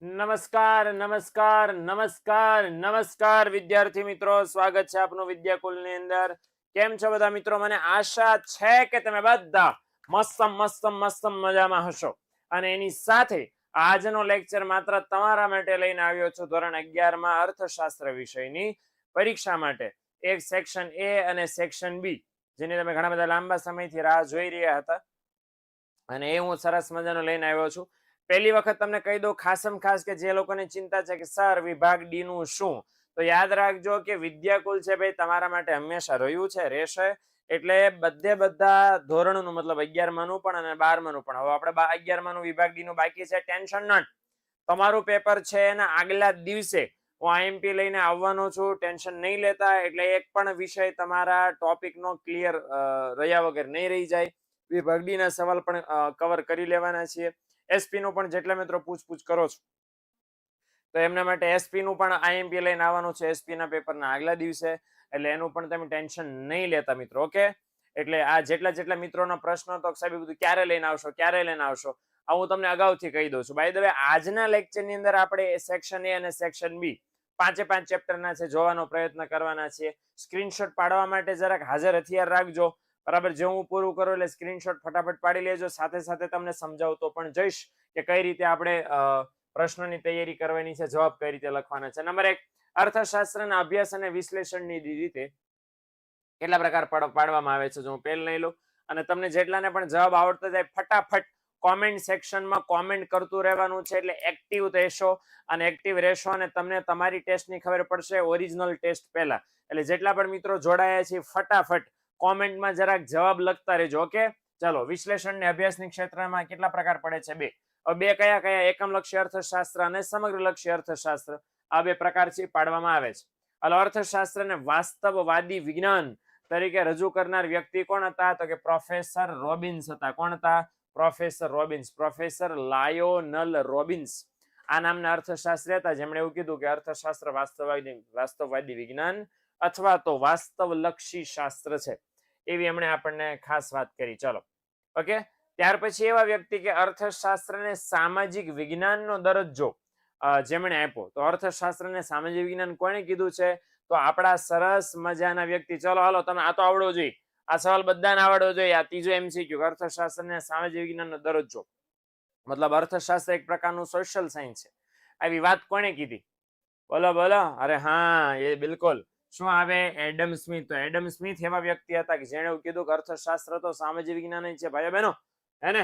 નમસ્કાર નમસ્કાર નમસ્કાર નમસ્કાર વિદ્યાર્થી મિત્રો, સ્વાગત છે આપનું વિદ્યાકુલની અંદર. કેમ છો બધા મિત્રો? મને આશા છે કે તમે બધા મસ્ત મસ્ત મસ્ત મજામાં હશો. અને એની સાથે આજનો લેક્ચર માત્ર તમારા માટે લઈને આવ્યો છું ધોરણ 11 માં અર્થશાસ્ત્ર વિષયની પરીક્ષા માટે. એક સેક્શન એ અને સેક્શન બી, જેની તમે ઘણા બધા લાંબા સમયથી રાહ જોઈ રહ્યા હતા, અને એ હું સરસ મજાનો લઈને આવ્યો છું. પહેલી વખત તમને કહી દઉં ખાસમ ખાસ કે જે લોકોને ચિંતા છે કે સર વિભાગ ડી નું શું, તો યાદ રાખજો કે વિદ્યાકુલ છે ભાઈ તમારા માટે હંમેશા રહ્યું છે, રહેશે. એટલે બધા ધોરણનું, મતલબ 11 નું પણ અને 12 નું પણ. હવે આપણે 11 નું વિભાગ ડી નું બાકી છે, ટેન્શન નટ. તમારું પેપર છે એના આગલા દિવસે હું આઈએમપી લઈને આવવાનો છું, ટેન્શન નહીં લેતા. એટલે એક પણ વિષય તમારા ટોપિકનો ક્લિયર રહ્યા વગર નહીં રહી જાય. વિભાગ ડી ના સવાલ પણ કવર કરી લેવાના છીએ. એસપી નું પણ જેટલા મિત્રો પૂછપૂછ કરો છો તો એમના માટે એસપી નું પણ આઈએમપી લઈને આવવાનું છે એસપી ના પેપરના આગલા દિવસે. એટલે એનું પણ તમે ટેન્શન નહીં લેતા મિત્રો. ઓકે, એટલે આ જેટલા મિત્રોના પ્રશ્નો તો સાહેબ બધું ક્યારે લઈને આવશો આ હું તમને અગાઉથી કહી દઉં છું. બાય ધ વે, આજના લેક્ચરની અંદર આપણે સેક્શન એ અને સેક્શન બી 5 ચેપ્ટરના છે જોવાનો પ્રયત્ન કરવાના છીએ. સ્ક્રીનશોટ પાડવા માટે જરાક હાજર હથિયાર રાખજો. બરાબર, જે હું પૂરું કરું એટલે સ્ક્રીનશોટ ફટાફટ પાડી લેજો. સાથે સાથે તમને સમજાવતો પણ જઈશ કે કઈ રીતે આપણે પ્રશ્નોની તૈયારી કરવાની છે, જવાબ કઈ રીતે લખવાના છે. નંબર 1, અર્થશાસ્ત્રના અભ્યાસ અને વિશ્લેષણની રીતે કેટલા પ્રકાર પાડવામાં આવે છે જો હું પહેલ લઈ લઉં, અને તમને જેટલાને પણ જવાબ આવડતો જાય ફટાફટ કોમેન્ટ સેક્શનમાં કોમેન્ટ કરતું રહેવાનું છે. એટલે એક્ટિવ રહેશો, અને એક્ટિવ રહેશો અને તમને તમારી ટેસ્ટની ખબર પડશે ઓરિજિનલ ટેસ્ટ પહેલા. એટલે જેટલા પણ મિત્રો જોડાયા છે ફટાફટ કોમેન્ટમાં જરાક જવાબ લખતા રહેજો. ઓકે, ચલો. વિશ્લેષણ ને અભ્યાસની ક્ષેત્રમાં કેટલા પ્રકાર પડે છે? બે કયા કયા? એકમલક્ષી અર્થશાસ્ત્ર અને સમગ્રલક્ષી અર્થશાસ્ત્ર. આ બે પ્રકારથી પાડવામાં આવે છે. અર્થશાસ્ત્રને વાસ્તવવાદી વિજ્ઞાન તરીકે રજૂ કરનાર વ્યક્તિ કોણ હતા? તો કે પ્રોફેસર રોબિન્સ હતા. કોણ હતા? પ્રોફેસર રોબિન્સ, પ્રોફેસર લાયોનલ રોબિન્સ આ નામના અર્થશાસ્ત્રી હતા, જેમણે એવું કીધું કે અર્થશાસ્ત્ર વાસ્તવવાદી વિજ્ઞાન અથવા તો વાસ્તવલક્ષી શાસ્ત્ર છે, એવી એમણે આપણને ખાસ વાત કરી. ચલો, ઓકે. ત્યાર પછી એવા વ્યક્તિ કે અર્થશાસ્ત્રને સામાજિક વિજ્ઞાનનો દરજ્જો જેમણે આપ્યો. તો અર્થશાસ્ત્રને સામાજિક વિજ્ઞાન કોણે કીધું છે? તો આપણા સરસ મજાના વ્યક્તિ. ચલો હાલો, તમે આ તો આવડવો જોઈએ, આ સવાલ બધાને આવડવો જોઈએ. આ ત્રીજો એમસીક્યુ, અર્થશાસ્ત્રને સામાજિક વિજ્ઞાનનો દરજ્જો, મતલબ અર્થશાસ્ત્ર એક પ્રકારનું સોશિયલ સાયન્સ છે. આવી વાત કોણે કીધી? બોલો બોલો. અરે હા, એ બિલકુલ. શું આવે? Adam Smith. તો એડમ સ્મિથ એવા વ્યક્તિ હતા કે જેણે એવું કીધું કે અર્થશાસ્ત્ર તો સામાજિક વિજ્ઞાન છે ભાઈઓ બહેનો, હે ને?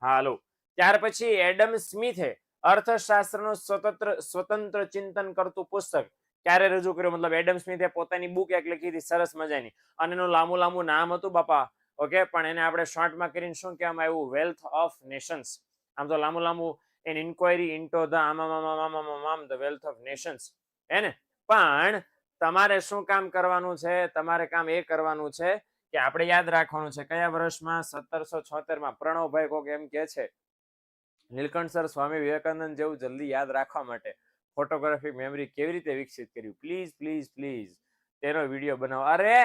હાલો. ત્યાર પછી એડમ સ્મિથે અર્થશાસ્ત્રનું સ્વતંત્ર ચિંતન કરતું પુસ્તક ક્યારે રજૂ કર્યું? મતલબ એડમ સ્મિથે પોતાની બુક એક લખી હતી સરસ મજાની, અને એનું લાંબુ નામ હતું બાપા. ઓકે, પણ એને આપણે શોર્ટમાં કરીને શું કહેવામાં આવ્યું? Wealth of nations. આમ તો લાંબુ an inquiry into the the wealth of nations, હે ને? પણ તમારે શું કામ કરવાનું છે? તમારે કામ એ કરવાનું છે કે આપણે યાદ રાખવાનું છે કયા વર્ષમાં? 1776માં. પ્રણવભાઈ કોક એમ કે છે નીલકંઠ સર સ્વામી વિવેકાનંદ જેવું જલ્દી યાદ રાખવા માટે ફોટોગ્રાફિક મેમરી કેવી રીતે વિકસિત કર્યું? પ્લીઝ પ્લીઝ પ્લીઝ તેનો વિડીયો બનાવો. અરે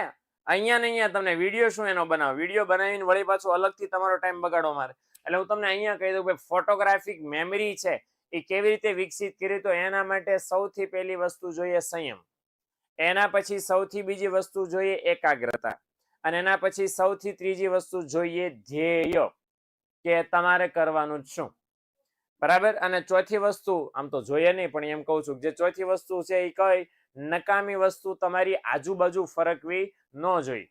અહીંયા ને અહીંયા તમને વિડીયો શું એનો બનાવો? વિડીયો બનાવીને વળી પાછું અલગથી તમારો ટાઈમ બગાડો મારે. એટલે હું તમને અહીંયા કહી દઉં કે ફોટોગ્રાફિક મેમરી છે એ કેવી રીતે વિકસિત કરી? તો એના માટે સૌથી પહેલી વસ્તુ જોઈએ સંયમ, એના પછી સૌથી બીજી વસ્તુ જોઈએ એકાગ્રતા, અને એના પછી સૌથી ત્રીજી વસ્તુ જોઈએ ધ્યેય, કે તમારે કરવાનું જ શું. બરાબર. અને ચોથી વસ્તુ આમ તો જોઈએ નહીં, પણ એમ કહું છું જે ચોથી વસ્તુ છે એ કઈ? નકામી વસ્તુ તમારી આજુબાજુ ફરકવી ન જોઈએ.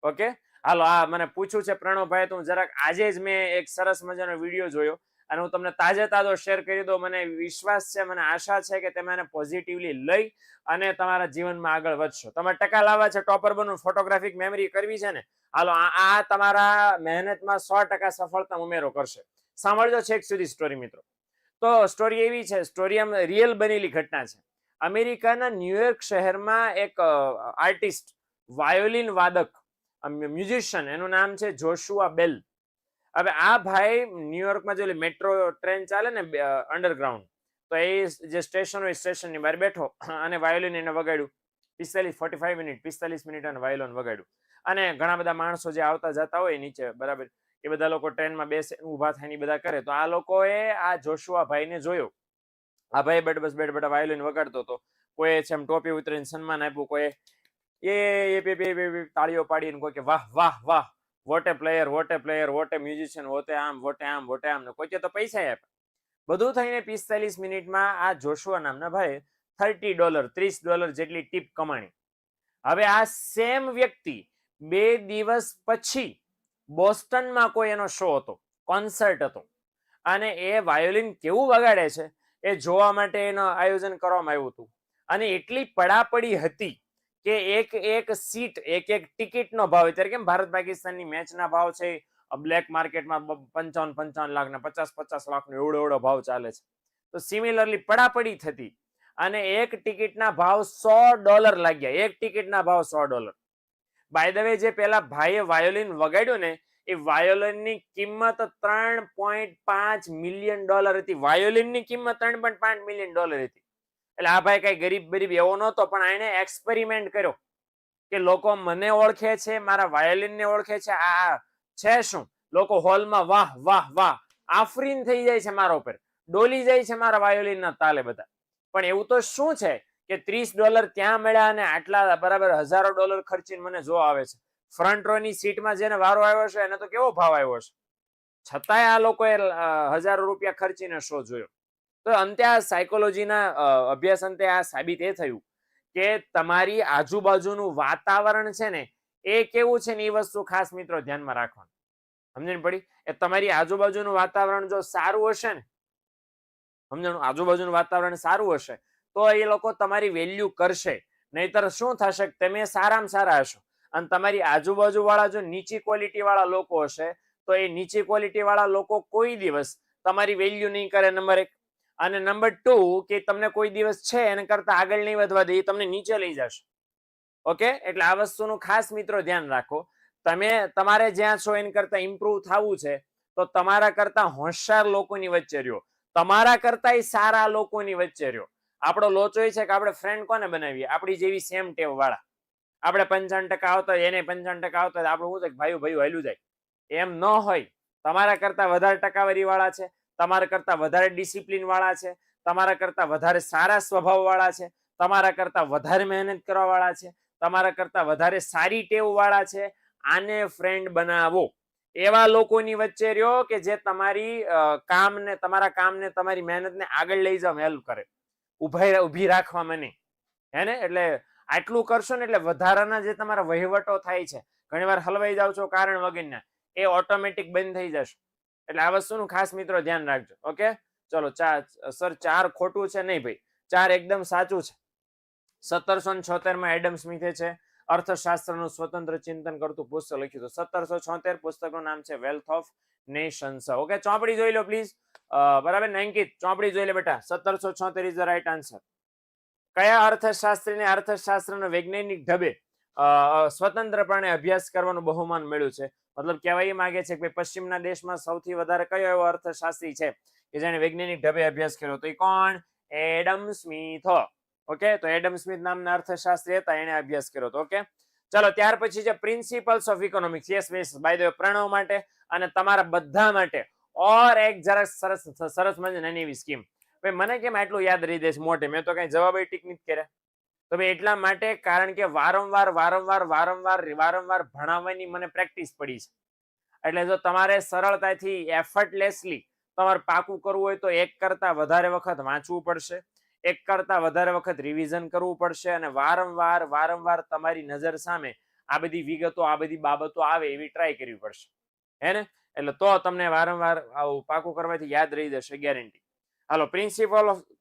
ઓકે, હાલો. આ મને પૂછ્યું છે પ્રણવભાઈ, તો જરાક આજે જ મેં એક સરસ મજાનો વિડીયો જોયો, અને હું તમને તાજો શેર કરી દઉં. મને વિશ્વાસ છે, મને આશા છે કે તમે એને પોઝિટિવલી લઈ અને તમારા જીવનમાં આગળ વધશો. તમારે ટકા લાવવા છે, ટોપર બનવું, ફોટોગ્રાફિક મેમરી કરવી છે ને? હાલો, આ તમારા મહેનતમાં 100% સફળતા ઉમેરો કરશે. સાંભળજો છેક સુધી સ્ટોરી મિત્રો. તો સ્ટોરી એવી છે, સ્ટોરી આમ રિયલ બનેલી ઘટના છે. અમેરિકાના ન્યુયોર્ક શહેરમાં એક આર્ટિસ્ટ, વાયોલિન વાદક, મ્યુઝિશિયન, એનું નામ છે જોશુઆ બેલ. હવે આ ભાઈ ન્યુયોર્કમાં જે મેટ્રો ટ્રેન ચાલે ને અંડરગ્રાઉન્ડ, તો એ જે સ્ટેશન હોય સ્ટેશનની બહાર બેઠો અને વાયોલિન એને વગાડ્યું. 45 મિનિટ અને વાયોલિન વગાડ્યું. અને ઘણા બધા માણસો જે આવતા જતા હોય નીચે, બરાબર, એ બધા લોકો ટ્રેનમાં બેસે, ઊભા થઈને બધા કરે. તો આ લોકોએ આ જોશુઆ ભાઈને જોયો, આ ભાઈ બેઠા બેઠા વાયોલિન વગાડતો હતો, કોઈ છે એમ ટોપી ઉતરીને સન્માન આપ્યું, કોઈ એ તાળીઓ પાડીને કોઈ કે વાહ વાહ વાહ, વોટ એ પ્લેયર, વોટ એ પ્લેયર, વોટ એ મ્યુઝિશિયન, વોટે આમ વોટે આમ વોટે આમ, ને કોઈ કે તો પૈસા આપે. બધું થઈને 45 મિનિટમાં આ જોશુઆ નામના ભાઈ $30 $30 જેટલી ટીપ કમાણી. હવે આ સેમ વ્યક્તિ 2 દિવસ પછી બોસ્ટનમાં કોઈ એનો શો હતો, કોન્સર્ટ હતો, અને એ વાયોલિન કેવું વગાડે છે એ જોવા માટે એનું આયોજન કરવામાં આવ્યું હતું. અને એટલી પડાપડી હતી કે એક સીટ, એક ટિકિટનો ભાવ, અત્યારે કેમ ભારત પાકિસ્તાનની મેચના ભાવ છે બ્લેક માર્કેટમાં 55 લાખ ને 50 લાખનો એવડો ભાવ ચાલે છે, તો સિમિલરલી પડાપડી થતી અને એક ટિકિટના ભાવ $100 લાગ્યા. એક ટિકિટના ભાવ $100. બાય ધ વે, જે પેલા ભાઈએ વાયોલિન વગાડ્યું ને એ વાયોલિનની કિંમત $3.5 મિલિયન હતી. વાયોલિનની કિંમત $3.5 મિલિયન હતી. એટલે આ ભાઈ કઈ ગરીબ એવો નહોતો, પણ એને એક્સપેરિમેન્ટ કર્યો કે લોકો મને ઓળખે છે, મારા વાયોલિનને ઓળખે છે, આ છે શું, લોકો હોલમાં વાહ વાહ વાહ આફરીન થઈ જાય છે મારા ઉપર, ડોલી જાય છે મારા વાયોલિનના તાલે બધા. પણ એવું તો શું છે કે $30 ત્યાં મળ્યા અને આટલા બરાબર હજારો ડોલર ખર્ચીને મને જોવા આવે છે. ફ્રન્ટ રો ની સીટમાં જેને વારો આવ્યો છે એને તો કેવો ભાવ આવ્યો છે, છતાંય આ લોકોએ હજારો રૂપિયા ખર્ચીને શો જોયો. તો અંતે આ સાયકોલોજીના અભ્યાસ અંતે આ સાબિત એ થયું કે તમારી આજુબાજુનું વાતાવરણ છે ને એ કેવું છે ને એ વસ્તુ ખાસ મિત્રો ધ્યાનમાં રાખવાનું. સમજણ પડી? એ તમારી આજુબાજુનું વાતાવરણ જો સારું હશે ને, સમજણ, આજુબાજુનું વાતાવરણ સારું હશે તો એ લોકો તમારી વેલ્યુ કરશે. નહીતર શું થશે, તમે સારામાં સારા હશો અને તમારી આજુબાજુ વાળા જો નીચી ક્વોલિટી વાળા લોકો હશે તો એ નીચી ક્વોલિટી વાળા લોકો કોઈ દિવસ તમારી વેલ્યુ નહીં કરે, નંબર 1. અને નંબર 2 કે તમને કોઈ દિવસ છે એને કરતા આગળ નહીં વધવા દે, તમને નીચે લઈ જશે. ઓકે, એટલે આ વસ્તુનું ખાસ મિત્રો ધ્યાન રાખો. તમારે જ્યાં છો એના કરતા ઇમ્પ્રુવ થવું છે તો તમારા કરતા હોશિયાર લોકોની વચ્ચે રહ્યો, તમારા કરતા સારા લોકોની વચ્ચે રહ્યો. આપણો લોચો એ છે કે આપણે ફ્રેન્ડ કોને બનાવીએ, આપણી જેવી સેમ ટેવ વાળા. આપણે 55% આવતા હોય, એને 55% આવતા હોય, આપણે શું થાય ભાઈ હાલ્યું જાય, એમ ન હોય. તમારા કરતા વધારે ટકાવારી વાળા છે, તમારા કરતા વધારે ડિસિપ્લિન વાળા છે, તમારા કરતા વધારે સારા સ્વભાવ વાળા છે, તમારા કરતા વધારે મહેનત કરવા વાળા છે, તમારા કરતા વધારે સારી ટેવ વાળા છે. આને ફ્રેન્ડ બનાવો. એવા લોકોની વચ્ચે રહ્યો કે જે તમારા કામને તમારી મહેનતને આગળ લઈ જવામાં હેલ્પ કરે, ઊભી રાખવામાં નહીં. હે ને? એટલે આટલું કરશો ને એટલે વધારાના જે તમારા વહીવટો થાય છે, ઘણીવાર હલવાઈ જાવ છો કારણ વગરના, એ ઓટોમેટિક બંધ થઈ જશે. એટલે આ વસ્તુનું ખાસ મિત્રો ધ્યાન રાખજો. ઓકે, ચલો. સર 4 ખોટું છે? નહીં ભાઈ, 4 એકદમ સાચું છે. 1776 એડમ સ્મિથે છે અર્થશાસ્ત્રનું સ્વતંત્ર ચિંતન કરતું પુસ્તક લખ્યું હતું. 1776 પુસ્તકનું નામ છે વેલ્થ ઓફ નેશન્સ. ઓકે, ચોપડી જોઈ લો પ્લીઝ. બરાબર ને અંકિત, ચોપડી જોઈ લે બેટા. 1776 ઇઝ ધ રાઈટ આન્સર. કયા અર્થશાસ્ત્રીને અર્થશાસ્ત્રનો વૈજ્ઞાનિક ઢબે સ્વતંત્રપણે અભ્યાસ કરવાનું બહુમાન મળ્યું છે? મતલબ કહેવાય માંગે છે કે પશ્ચિમના દેશમાં સૌથી વધારે કયો એવો અર્થશાસ્ત્રી છે કે જેને વૈજ્ઞાનિક ઢબે અભ્યાસ કર્યો? તો એ કોણ? Adam Smith. ઓકે, તો એડમ સ્મિથ નામના અર્થશાસ્ત્રી હતા, એને અભ્યાસ કર્યો હતો. ઓકે, ચલો. ત્યાર પછી છે principles of economics. Yes miss, by the way, Pranav માટે અને તમારા બધા માટે ઓર એક જરા સરસ મજાની એવી સ્કીમ. ભાઈ મને કેમ આટલું યાદ રહી દે છે મોટે? મેં તો કઈ જવાબ ટીક નથી કર્યા. તો ભાઈ એટલા માટે, કારણ કે વારંવાર ભણાવવાની મને પ્રેક્ટિસ પડી છે. એટલે જો તમારે સરળતાથી એફર્ટલેસલી તમારે પાકું કરવું હોય તો એક કરતા વધારે વખત વાંચવું પડશે, એક કરતા વધારે વખત રિવિઝન કરવું પડશે, અને વારંવાર તમારી નજર સામે આ બધી વિગતો, આ બધી બાબતો આવે એવી ટ્રાય કરવી પડશે. હે ને? એટલે તો તમને વારંવાર આવું પાકું કરવાથી યાદ રહી જશે, ગેરંટી. હાલો,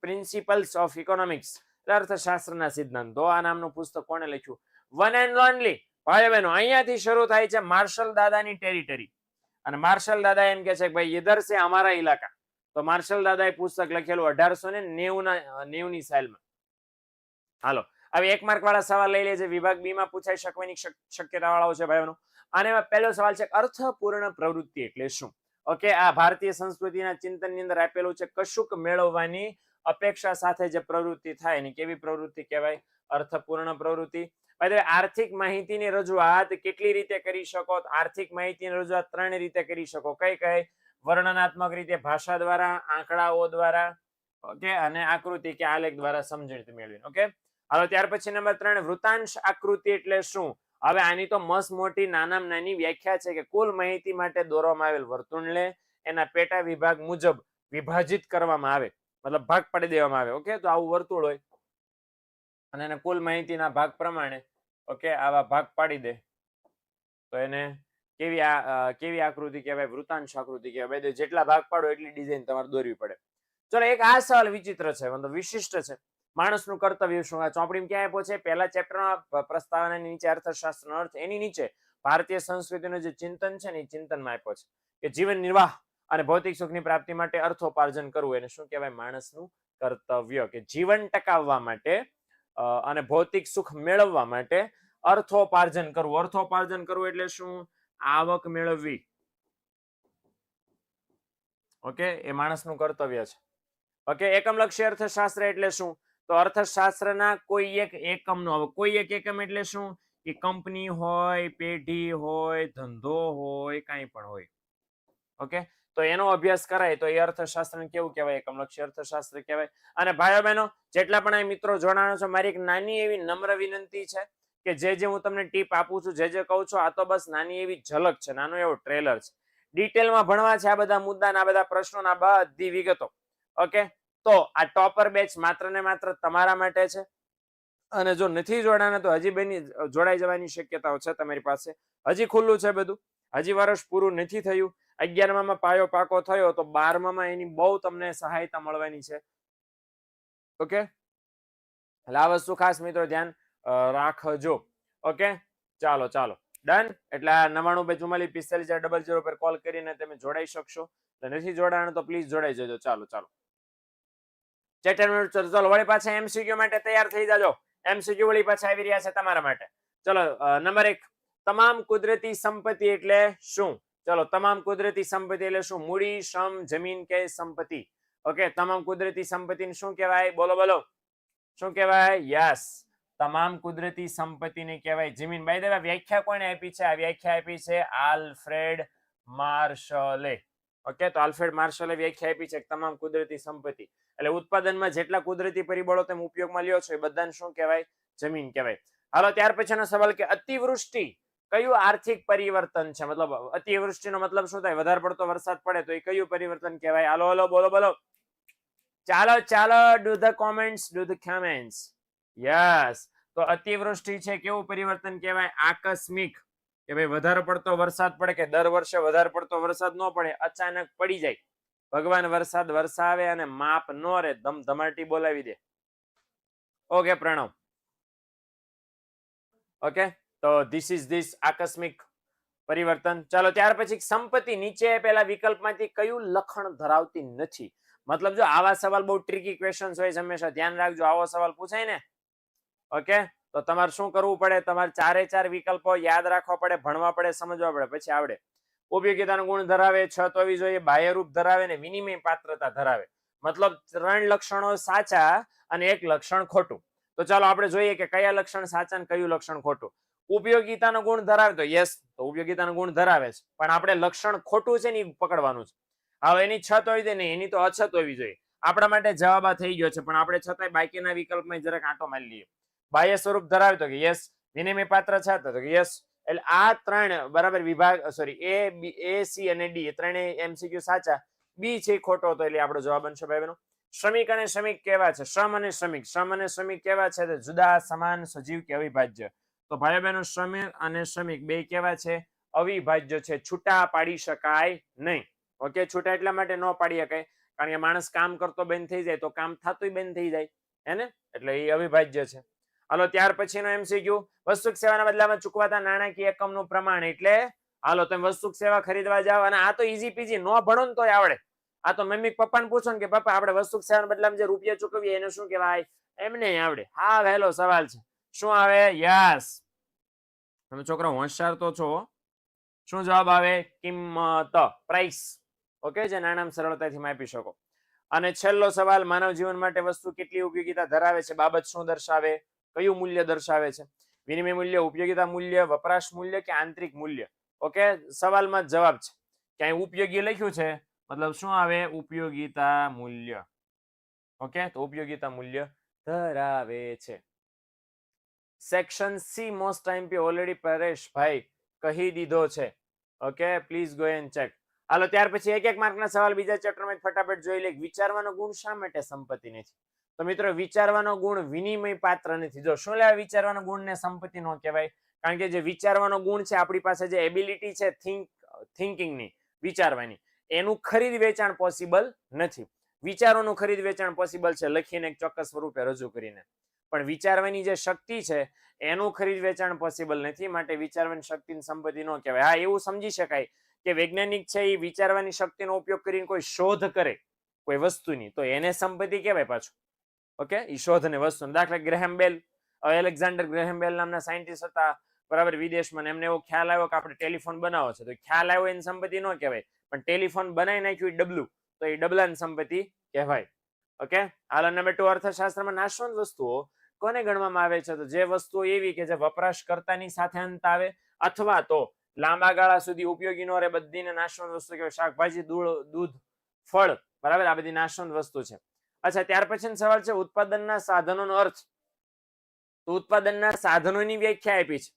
પ્રિન્સિપલ્સ ઓફ ઇકોનોમિક્સ, અર્થશાસ્ત્રના સિદ્ધાંતો. આ નામનું પુસ્તક કોણે લખ્યું? વન એન્ડ ઓનલી ભાઈ બહેનો, અહીંયાથી શરૂ થાય છે માર્શલ દાદાની ટેરિટરી. અને માર્શલ દાદા એમ કે છે કે ભાઈ ઇધર સે હમારા ઇલાકા. તો માર્શલ દાદાએ પુસ્તક લખેલું 1890 ની સાલમાં. હાલો, હવે 1 માર્ક વાળા સવાલ લઈ લેજે. વિભાગ બી માં પૂછાઈ શકવાની શક્યતા વાળો છે ભાઈઓનો. અને પહેલો સવાલ છે અર્થપૂર્ણ પ્રવૃત્તિ એટલે શું? ઓકે, આ ભારતીય સંસ્કૃતિના ચિંતનની અંદર આપેલું છે. કશુંક મેળવવાની અપેક્ષા સાથે જે પ્રવૃત્તિ થાય એની કેવી પ્રવૃત્તિ કહેવાય? અર્થપૂર્ણ પ્રવૃત્તિ. આર્થિક માહિતીની રજૂઆત કેટલી રીતે કરી શકો? આર્થિક માહિતીની રજૂઆત 3 રીતે કરી શકો. કઈ? વર્ણનાત્મક રીતે, ભાષા દ્વારા, આંકડાઓ દ્વારા, ઓકે, અને આકૃતિ કે આલેખ દ્વારા સમજણ મેળવી. ઓકે, હાલો ત્યાર પછી નંબર 3, વૃતાંશ આકૃતિ એટલે શું? હવે આની તો મસ્ત મોટી નાનામાં નાની વ્યાખ્યા છે કે કુલ માહિતી માટે દોરવામાં આવેલ વર્તુળને એના પેટા વિભાગ મુજબ વિભાજિત કરવામાં આવે, મતલબ ભાગ પાડી દેવામાં આવે. ઓકે, તો આવું વર્તુળ હોય અને એને કુલ માહિતીના ભાગ પ્રમાણે ઓકે આવા ભાગ પાડી દે તો એને કેવી આકૃતિ કહેવાય? વૃતાંશ આકૃતિ કહેવાય. જેટલા ભાગ પાડો એટલી ડિઝાઇન તમારે દોરવી પડે. ચલો, એક આ સવાલ વિચિત્ર છે, મતલબ વિશિષ્ટ છે. માણસનું કર્તવ્ય શું? આ ચોપડીમાં ક્યાં આપ્યો છે? પહેલા ચેપ્ટરમાં પ્રસ્તાવનાની નીચે અર્થશાસ્ત્રનો અર્થ, એની નીચે ભારતીય સંસ્કૃતિનું જે ચિંતન છે ને એ ચિંતનમાં આપ્યો છે કે જીવન નિર્વાહ અને ભૌતિક સુખની પ્રાપ્તિ માટે અર્થોપાર્જન કરવું એને શું કહેવાય? માણસનું કર્તવ્ય. કે જીવન ટકાવવા માટે અને ભૌતિક સુખ મેળવવા માટે અર્થોપાર્જન કરવું. અર્થોપાર્જન કરવું એટલે શું? આવક મેળવવી. ઓકે, એ માણસનું કર્તવ્ય છે. ઓકે, એકમલક્ષી અર્થશાસ્ત્ર એટલે શું? તો અર્થશાસ્ત્રના કોઈ એક એકમનો, હવે કોઈ એક એકમ એટલે શું? કે કંપની હોય, પેઢી હોય, ધંધો હોય, કાંઈ પણ હોય. ઓકે, તો એનો અભ્યાસ કરાય તો એ અર્થશાસ્ત્રને કેવું કહેવાય? એકમલક્ષી અર્થશાસ્ત્ર કહેવાય. અને ભાઈઓ બહેનો જેટલા પણ આ મિત્રો જોડાણો છો, મારી એક નાની એવી નમ્ર વિનંતી છે કે જે હું તમને ટીપ આપું છું, જે કહું છું, આ તો બસ નાની એવી ઝલક છે, નાનો એવો ટ્રેલર છે. ડિટેલમાં ભણવા છે આ બધા મુદ્દા, આ બધા પ્રશ્નો, આ બધી વિગતો. ઓકે, તો આ ટોપર બેચ માત્ર ને માત્ર તમારા માટે છે. અને જો નથી જોડાના તો હજી બેની જોડાઈ જવાની શક્યતાઓ છે તમારી પાસે. હજી ખુલ્લું છે બધું, હજી વર્ષ પૂરું નથી થયું. 11માં પાયો પાકો થયો તો 12માં એની બહુ તમને સહાયતા મળવાની છે. ઓકે, એટલે આ વસ્તુ ખાસ મિત્રો ધ્યાન રાખજો. ઓકે, ચાલો ડન. એટલે 9924454000 પર કોલ કરીને તમે જોડાઈ શકશો. નથી જોડાણ તો પ્લીઝ જોડાઈ જજો. ચાલો ચલો વળી પાછા એમસીક્યુ માટે તૈયાર થઈ જાજો. એમસીક્યુ વળી પાછા આવી રહ્યા છે તમારા માટે. ચલો, નંબર 1, તમામ કુદરતી સંપત્તિ એટલે શું? ચલો, તમામ કુદરતી સંપત્તિ એટલે શું? મૂડી, શ્રમ, જમીન કે સંપત્તિ. ઓકે, તમામ કુદરતી સંપત્તિને શું કહેવાય? બોલો શું કહેવાય? યસ, તમામ કુદરતી સંપત્તિને કહેવાય જમીન. બાય ધ વે, વ્યાખ્યા કોણે આપી છે? આ વ્યાખ્યા આપી છે આલ્ફ્રેડ માર્શલે. ઓકે, તો આલ્ફ્રેડ માર્શલે વ્યાખ્યા આપી છે તમામ કુદરતી સંપત્તિ એટલે ઉત્પાદનમાં જેટલા કુદરતી પરિબળો તમે ઉપયોગમાં લ્યો છો એ બધાને શું કહેવાય? જમીન કહેવાય. હાલો ત્યાર પછીનો સવાલ કે અતિવૃષ્ટિ કયું આર્થિક પરિવર્તન છે? મતલબ અતિવૃષ્ટિનો મતલબ શું થાય? વધારે પડતો વરસાદ પડે તો એ કયું પરિવર્તન કહેવાય? હાલો બોલો. ચાલો, ડુ ધ કોમેન્ટ્સ. યસ, તો અતિવૃષ્ટિ છે કેવું પરિવર્તન કહેવાય? આકસ્મિક. કે ભાઈ વધારે પડતો વરસાદ પડે, કે દર વર્ષે વધારે પડતો વરસાદ ન પડે, અચાનક પડી જાય. ભગવાન વરસાદ વરસાવે અને માપ નો રે, ધમધમાટી બોલાવી દે. ઓકે પ્રણવ. ઓકે, તો ધીસ આકસ્મિક પરિવર્તન. ચાલો ત્યાર પછી સંપત્તિ નીચે પેલા વિકલ્પમાંથી કયું લક્ષણ ધરાવતી નથી? મતલબ જો આવા સવાલ બહુ ટ્રિકી ક્વેશ્ચન હોય છે, હંમેશા ધ્યાન રાખજો. આવો સવાલ પૂછાય ને, ઓકે, તો તમારે શું કરવું પડે? તમારે 4 વિકલ્પો યાદ રાખવા પડે, ભણવા પડે, સમજવા પડે, પછી આવડે. ઉપયોગિતાનો ગુણ ધરાવે, છત હોવી જોઈએ, બાહ્ય રૂપ ધરાવે ને વિનિમય પાત્રતા ધરાવે. મતલબ 3 લક્ષણો સાચા અને 1 લક્ષણ ખોટું. તો ચાલો આપણે જોઈએ કે કયા લક્ષણ સાચા અને કયું લક્ષણ ખોટું. ઉપયોગિતાનો ગુણ ધરાવે તો યસ, તો ઉપયોગિતાનો ગુણ ધરાવે છે, પણ આપણે લક્ષણ ખોટું છે ને એ પકડવાનું છે. હવે એની છત હોવી જોઈએ ને, એની તો અછત હોવી જોઈએ. આપણા માટે જવાબ આ થઈ ગયો છે, પણ આપણે છતાંય બાકીના વિકલ્પમાં જરાક આંટો મારી લઈએ. બાહ્ય સ્વરૂપ ધરાવે તો કે યસ, વિનિમય પાત્ર છે તો કે યસ. એટલે આ 3 બરાબર વિભાગ, સોરી, એ સી અને ડી, એ ત્રણેય એમસીક્યુ સાચા, બી છે ખોટો, તો એટલે આપણો જવાબ બનશે ભાઈ બહેનો. શ્રમિક અને શ્રમિક કેવા છે? શ્રમ અને શ્રમિક કેવા છે? જુદા, સમાન, સજીવ કે અવિભાજ્ય? તો ભાઈ બહેનો શ્રમિક અને શ્રમિક બે કેવા છે? અવિભાજ્ય છે, છૂટા પાડી શકાય નહીં. ઓકે, છૂટા એટલા માટે ન પાડી શકાય કારણ કે માણસ કામ કરતો બંધ થઈ જાય તો કામ થતું બંધ થઈ જાય, હે ને? એટલે એ અવિભાજ્ય છે. હાલો ત્યાર પછીનો એમસીક્યુ, વસ્તુ સેવાના બદલામાં ચૂકવાતા નાણાકીય એકમનું પ્રમાણ એટલે હાલો તમે વસ્તુ સેવા ખરીદવા જાવ, અને આ તો ઈઝી પીજી, નો ભણો ને તોય આવડે. આ તો મમ્મી પપ્પાને પૂછો ને કે પપ્પા આપણે વસ્તુ સેવાના બદલામાં જે રૂપિયા ચૂકવીએ એને શું કહેવાય? એમને આવડે. હા, વહેલો સવાલ છે. શું આવે? યસ, તમે છોકરા હોશિયાર તો છો. શું જવાબ આવે? કિંમત, પ્રાઇસ. ઓકે, જે નાણાં સરળતાથી માપી શકો. અને છેલ્લો સવાલ, માનવ જીવન માટે વસ્તુ કેટલી ઉપયોગિતા ધરાવે છે? બાબત શું દર્શાવે? કયું મૂલ્ય દર્શાવે છે? વિનિમય મૂલ્ય, ઉપયોગિતા મૂલ્ય, વપરાશ મૂલ્ય કે આંતરિક મૂલ્ય? ઓકે, સવાલમાં જવાબ છે ક્યાંય ઉપયોગી લખ્યું છે, મતલબ શું આવે? ઉપયોગિતા મૂલ્ય. ઓકે, તો ઉપયોગિતા મૂલ્ય ધરાવે છે. Section C most IMP already પરેશભાઈ કહી દીધો છે. Okay, please go and check. હાલો, ત્યાર પછી એક માર્કના સવાલ બીજા ચેપ્ટરમાં ફટાફટ જોઈ લે. વિચારવાનો ગુણ શા માટે સંપત્તિ નથી? તો મિત્રો, વિચારવાનો ગુણ વિનિમય પાત્ર નથી. જો શું લેવા વિચારવાનો ગુણને સંપત્તિ નો કહેવાય? કારણ કે જે વિચારવાનો ગુણ છે, આપણી પાસે જે એબિલિટી છે થિંકિંગની, વિચારવાની, એનું ખરીદ વેચાણ પોસિબલ નથી. વિચારોનું ખરીદ વેચાણ પોસિબલ છે લખીને એક ચોક્કસ સ્વરૂપે રજૂ કરીને, પણ વિચારવાની જે શક્તિ છે એનું ખરીદ વેચાણ પોસિબલ નથી. માટે વિચારવાની શક્તિની સંપત્તિ નો કહેવાય. હા, એવું સમજી શકાય કે વૈજ્ઞાનિક છે એ વિચારવાની શક્તિનો ઉપયોગ કરીને કોઈ શોધ કરે કોઈ વસ્તુની, તો એને સંપત્તિ કહેવાય પાછું. ઓકે, એ શોધ અને વસ્તુ. દાખલા ગ્રેહેમ બેલ, એલેક્ઝાન્ડર ગ્રેહેમ બેલ નામના સાયન્ટિસ્ટ હતા, બરાબર, વિદેશમાં. એમને એવો ખ્યાલ આવ્યો કે આપણે ટેલિફોન બનાવો છે, તો ખ્યાલ આવ્યો એની સંપત્તિ નો કહેવાય, પણ ટેલિફોન બનાવી નાખ્યું ડબલું, તો એ ડબલાની સંપત્તિ કહેવાય. ઓકે, હાલ નંબર 2, અર્થશાસ્ત્રમાં નાશવંત વસ્તુઓ કોને ગણવામાં આવે છે? તો જે વસ્તુઓ એવી કે જે વપરાશકર્તાની સાથે અંત આવે અથવા તો લાંબા ગાળા સુધી ઉપયોગી નો રહે, બધીને નાશવંત વસ્તુ કહેવાય. શાકભાજી, દૂધ, ફળ, બરાબર, આ બધી નાશવંત વસ્તુ છે. અચ્છા, ત્યાર પછીનો સવાલ છે ઉત્પાદનના સાધનોનો અર્થ. તો ઉત્પાદનના સાધનોની વ્યાખ્યા આપી છે,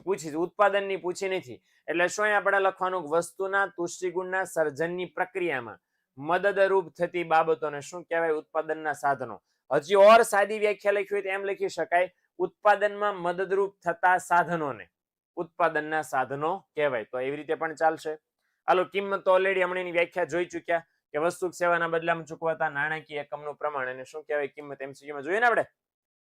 પૂછી ઉત્પાદનની પૂછી નથી. એટલે શું આપણે લખવાનું? વસ્તુના તુષ્ટિગુણના સર્જનની પ્રક્રિયામાં મદદરૂપ થતી બાબતોને શું કહેવાય? ઉત્પાદનના સાધનો. હજી ઓર સાદી વ્યાખ્યા લખી હોય તો એમ લખી શકાય, ઉત્પાદનમાં મદદરૂપ થતા સાધનોને ઉત્પાદનના સાધનો કહેવાય. તો એવી રીતે પણ ચાલશે. હાલો, કિંમત તો ઓલરેડી હમણાંની વ્યાખ્યા જોઈ ચૂક્યા કે વસ્તુ સેવાના બદલામાં ચૂકવાતા નાણાકીય એકમનું પ્રમાણ, અને શું કહેવાય? કિંમત. એમસીક્યુમાં જોઈએ ને આપણે.